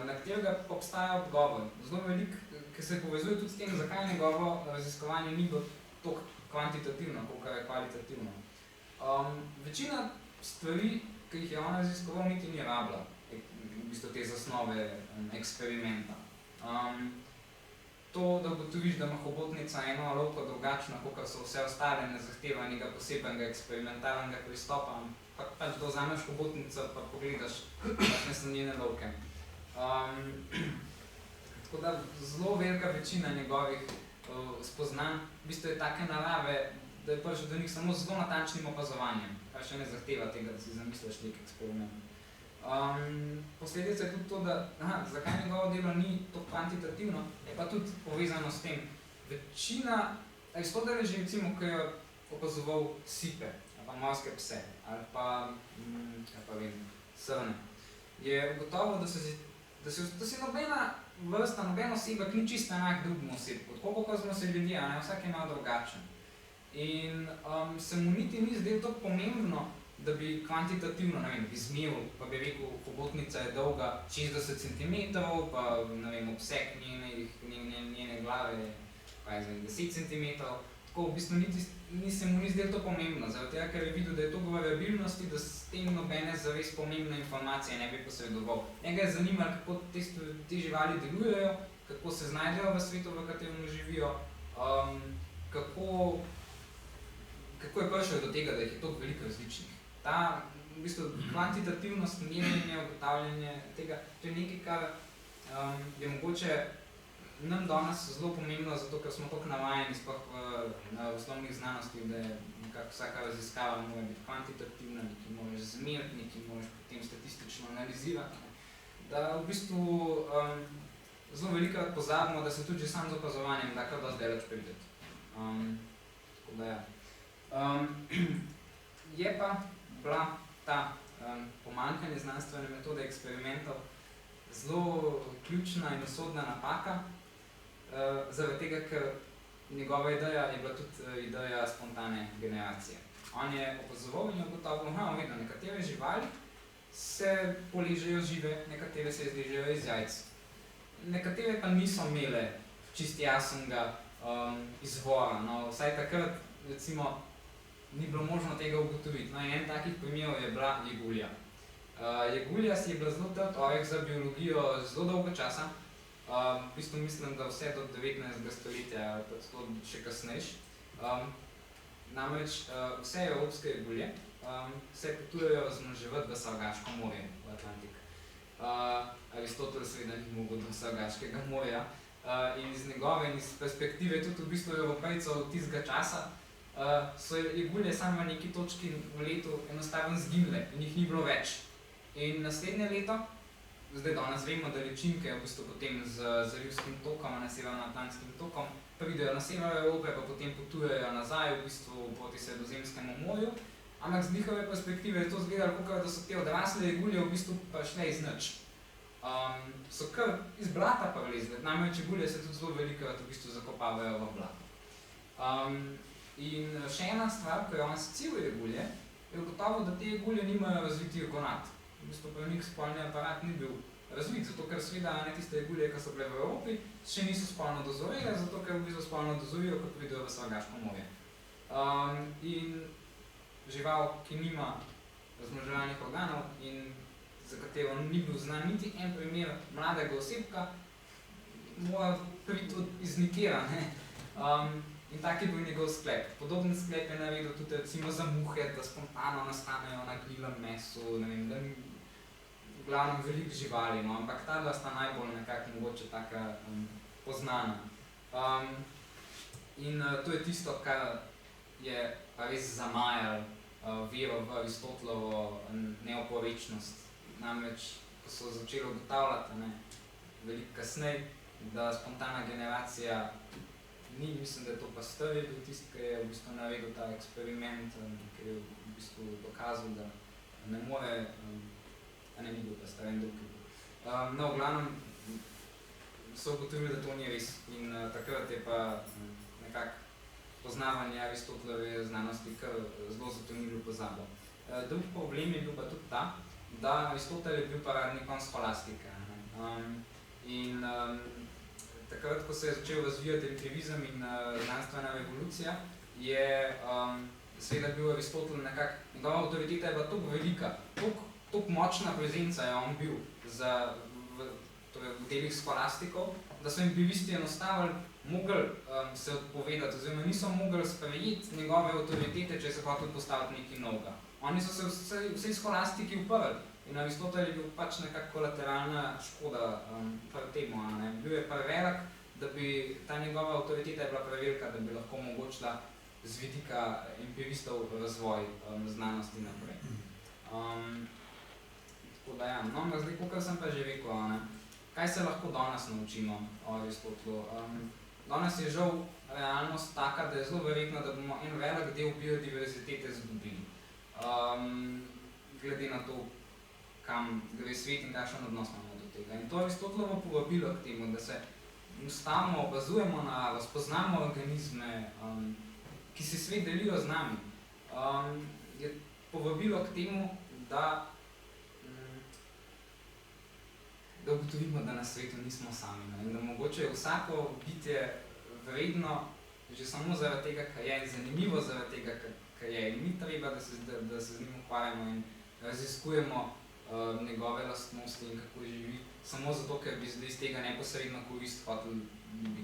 na katerega obstaja odgovor. Zelo veliko, ki se povezuje tudi s tem, zakaj njegovo raziskovanje ni bilo toliko kvantitativno, koliko je kvalitativno. Večina stvari, ki jih je ona raziskoval, niti ni rabila, v bistvu te zasnove eksperimenta. To, da ugotoviš, da ima hobotnica eno lovko drugačno, kot so vse ostale, ne zahteva nekega posebnega eksperimentalnega pristopa, ampak pač da vzameš hobotnico pa pogledaš, kakšne so njene lovke. Tako da zelo velika večina njegovih spoznanj v bistvu je take narave, da je prišel do njih samo z zelo natančnim opazovanjem, kar še ne zahteva tega, da si zamisliš nek eksperiment. Posledica je tudi to, da zakaj njegovo delo ni to kvantitativno, je pa tudi povezano s tem. Večina Aristoteles že recimo, ki je opazoval sipe, ali pa morske pse, ali pa srne, je ugotovil, da si nobena vrsta, nobena oseba, ki ni čisto enak drugemu osebu, tako kot smo se ljudje, vsak je malo drugačen. In se mu niti ni zdelo to pomembno, da bi kvantitativno, ne vem, izmeril, pa bi rekel, hobotnica je dolga 60 cm, pa ne vem, obseg njene glave, kaj je zdaj, 10 cm. Tako v bistvu se mu ni zdelo to pomembno, zaradi tega, ker je videl, da je to variabilnosti, da s tem nobene zares pomembne informacije ne bi posredoval. Njega je zanimalo, kako te živali delujejo, kako se znajdejo v svetu, v katerem živijo, kako je prišel do tega, da jih je toliko veliko različnih. Ta v bistvu kvantitativnost, merjenje, ugotavljanje tega, to je nekaj, kar je mogoče nam danes zelo pomembno, zato ker smo toliko navajeni sploh v osnovnih znanostih, da je nekako vsaka raziskava mora biti kvantitativna, nekaj moraš zmeriti, nekaj moraš potem statistično analizirati. Da v bistvu zelo velikokrat pozabimo, da se tudi že sam z opazovanjem da kar dosti daleč prideti. Tako da ja. Je pa bila ta pomanjkanje znanstvene metode eksperimentov zelo ključna in usodna napaka, zaradi tega, ker njegova ideja je bila tudi ideja spontane generacije. On je opazoval in je ugotovil, da nekatere živali se poližejo žive, nekatere se izližejo iz jajc. Nekatere pa niso imele čisto jasnega izvora, vsaj takrat recimo ni bilo možno tega ugotoviti. In en takih primerov je bila jegulja. Jegulja si je bila zelo trd oreh za biologijo zelo dolgo časa. V bistvu mislim, da vse do 19. stoletja ali pa še kasnejš. Namreč vse evropske jegulje se potujejo razmnoževati v Sargaško morje, v Atlantik. Aristotel seveda ni mogel do Sargaškega morja. In iz njegove in iz perspektive tudi v bistvu Evropejcev tistega časa so jegulje samo v neki točki v letu enostavno zginile in jih ni bilo več. In naslednje leto, zdaj danes vemo, da ličinke v bistvu potem z Zalivskim tokom, Severnoatlantskim tokom, pridejo na sever Evrope, pa potem potujejo nazaj v bistvu proti Sredozemskemu morju. Ampak z njihove perspektive je to izgledalo, kot da so te odrasle jegulje v bistvu prišle iz nič. So kar iz blata pa vlezle, namreč jegulje se tudi zelo velikokrat v bistvu zakopavajo v blato. In še ena stvar, ko je on scil jegulje, je ugotovil, da te jegulje nimajo razviti gonad. V bistvu pa nek spolni aparat ni bil razvit, zato ker seveda tiste jegulje, ki so bile v Evropi, še niso spolno dozorele, zato ker v bistvu spolno dozorijo, ko pridejo v Sargaško morje. In žival, ki nima razmnoževalnih organov in za katero ni bil znan niti en primer mladega osebka, mora priti iz nikera. In tak je bil njegov sklep. Podoben sklep je naredil tudi recimo za muhe, da spontano nastanejo na gnilem mesu, ne vem, da ni v glavnem veliko živali, ampak ta dva sta najbolj nekako mogoče taka poznana. In to je tisto, kar je pa res zamajalo vero v Aristotelovo neoporečnost. Namreč, ko so začeli ugotavljati veliko kasneje, da spontana generacija ni, mislim, da je to Pasteur je bil tisti, ki je v bistvu naredil ta eksperiment, ki je v bistvu dokazal, da ne more, ni bil Pasteur, en drug je bil. No, v glavnem so ugotovili, da to ni res in takrat je pa nekako poznavanje Aristotelove znanosti kar zelo zatonilo pozabo. Drug problem je bil pa tudi ta, da Aristotel je bil paradni konj skolastike. In takrat, ko se je začel razvijati empirizem in znanstvena revolucija, je seveda bil Aristotel nekako, njegova avtoriteta je bila toliko velika, toliko močna prezenca je on bil v delih skolastikov, da so empiristi enostavno mogli se odpovedati, oziroma niso mogli sprejeti njegove avtoritete, če se hotel postaviti nekaj novega. Oni so se vsej skolastiki uprli in Aristotel je bil pač nekako kolateralna škoda pred temu. Bil je prevelik, da bi ta njegova avtoriteta je bila prevelika, da bi lahko omogočila z vidika empiristov razvoj znanosti naprej. Tako da ja, no, zdaj, kakor sem pa že rekel, kaj se lahko danes naučimo o Aristotelu? Danes je žal realnost taka, da je zelo verjetno, da bomo en velik del biodiverzitete izgubili. Glede na to, kam gre svet in kakšen odnos imamo do tega. In to Aristotelovo povabilo k temu, da se enostavno obazujemo na razpoznamo organizme, ki se svet delijo z nami, je povabilo k temu, da ugotovimo, da na svetu nismo sami. In da mogoče je vsako bitje vredno že samo zaradi tega, kar je, in zanimivo zaradi tega, kar je. In ni treba, da se z njim ukvarjamo in raziskujemo njegove lastnosti in kako živi, samo zato, ker bi zdaj iz tega neposredno korist hotel biti.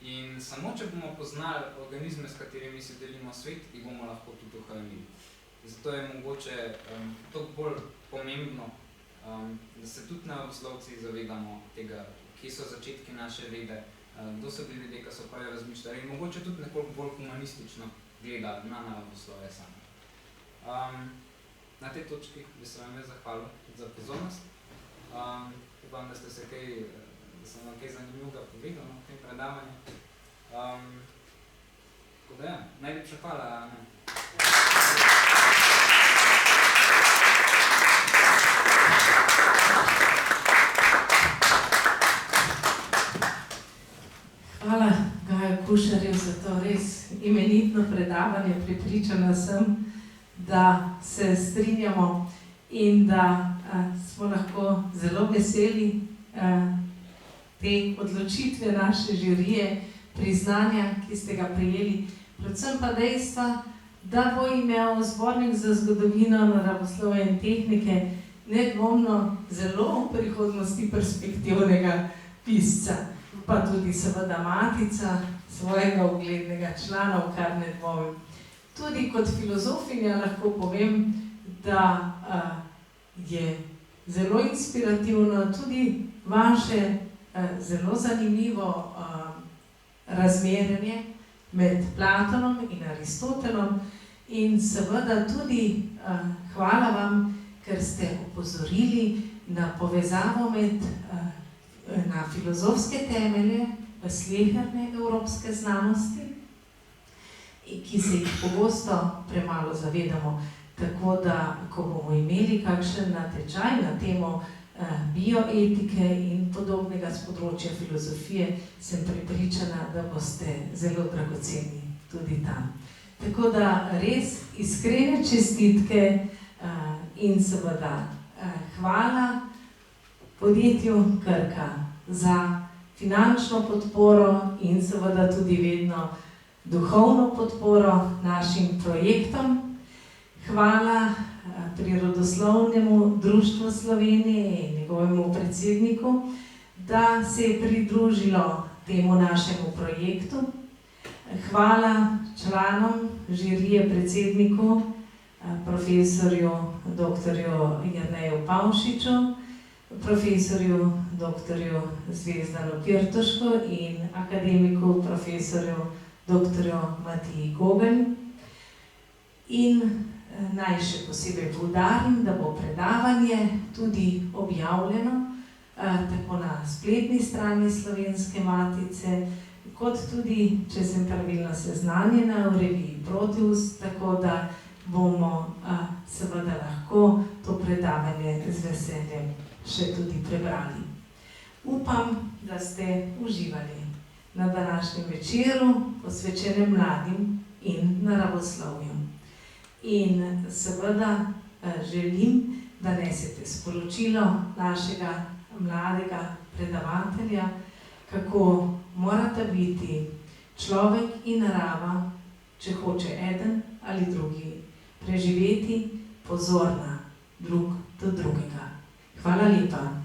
In samo, če bomo poznali organizme, s katerimi si delimo svet, jih bomo lahko tudi ohranili. Zato je mogoče toliko bolj pomembno, da se tudi naravoslovci zavedamo tega, kje so začetki naše vede, kdo so bili ljudje, ki so prej razmišljali in mogoče tudi nekoliko bolj humanistično gledali na naravoslovje same. Na tej točki bi se vam zahvalil za pozornost. Upam, da sem vam kaj zanimivega povedal v tem predavanju. Tako da ja, najlepša hvala. Hvala Gaju Kušarju za to res imenitno predavanje. Prepričana sem, da se strinjamo in da smo lahko zelo veseli te odločitve naše žirije, priznanja, ki ste ga prejeli, predvsem pa dejstva, da bo imel Zbornik za zgodovino, naravoslovje in tehnike nedvomno zelo v prihodnosti perspektivnega pisca, pa tudi seveda matica svojega uglednega člana, v kar ne dvomim. Tudi kot filozofinja lahko povem, da je zelo inspirativno tudi vaše zelo zanimivo razmerjenje med Platonom in Aristotelom in seveda tudi hvala vam, ker ste opozorili na povezavo na filozofske temelje v sleherne evropske znanosti, ki se jih pogosto premalo zavedamo. Tako da, ko bomo imeli kakšen natečaj na temo bioetike in podobnega z področja filozofije, sem prepričana, da boste zelo dragoceni tudi tam. Tako da res iskrene čestitke in seveda hvala podjetju Krka za finančno podporo in seveda tudi vedno duhovno podporo našim projektom. Hvala Prirodoslovnemu društvu Slovenije in njegovemu predsedniku, da se je pridružilo temu našemu projektu. Hvala članom žirije, predsedniku, profesorju dr. Jerneju Pavšiču, profesorju dr. Zvezdanu Pirtošku in akademiku profesorju dr. Matiji Gogelj. In naj še posebej poudarim, da bo predavanje tudi objavljeno tako na spletni strani Slovenske matice, kot tudi, če sem pravilno seznanjena, v reviji Proteus, tako da bomo seveda lahko to predavanje z veseljem še tudi prebrali. Upam, da ste uživali na današnjem večeru, posvečenem mladim in naravoslovju. In seveda želim, da nesete sporočilo našega mladega predavatelja, kako morata biti človek in narava če hoče eden ali drugi preživeti pozorna drug do drugega. Hvala lepa.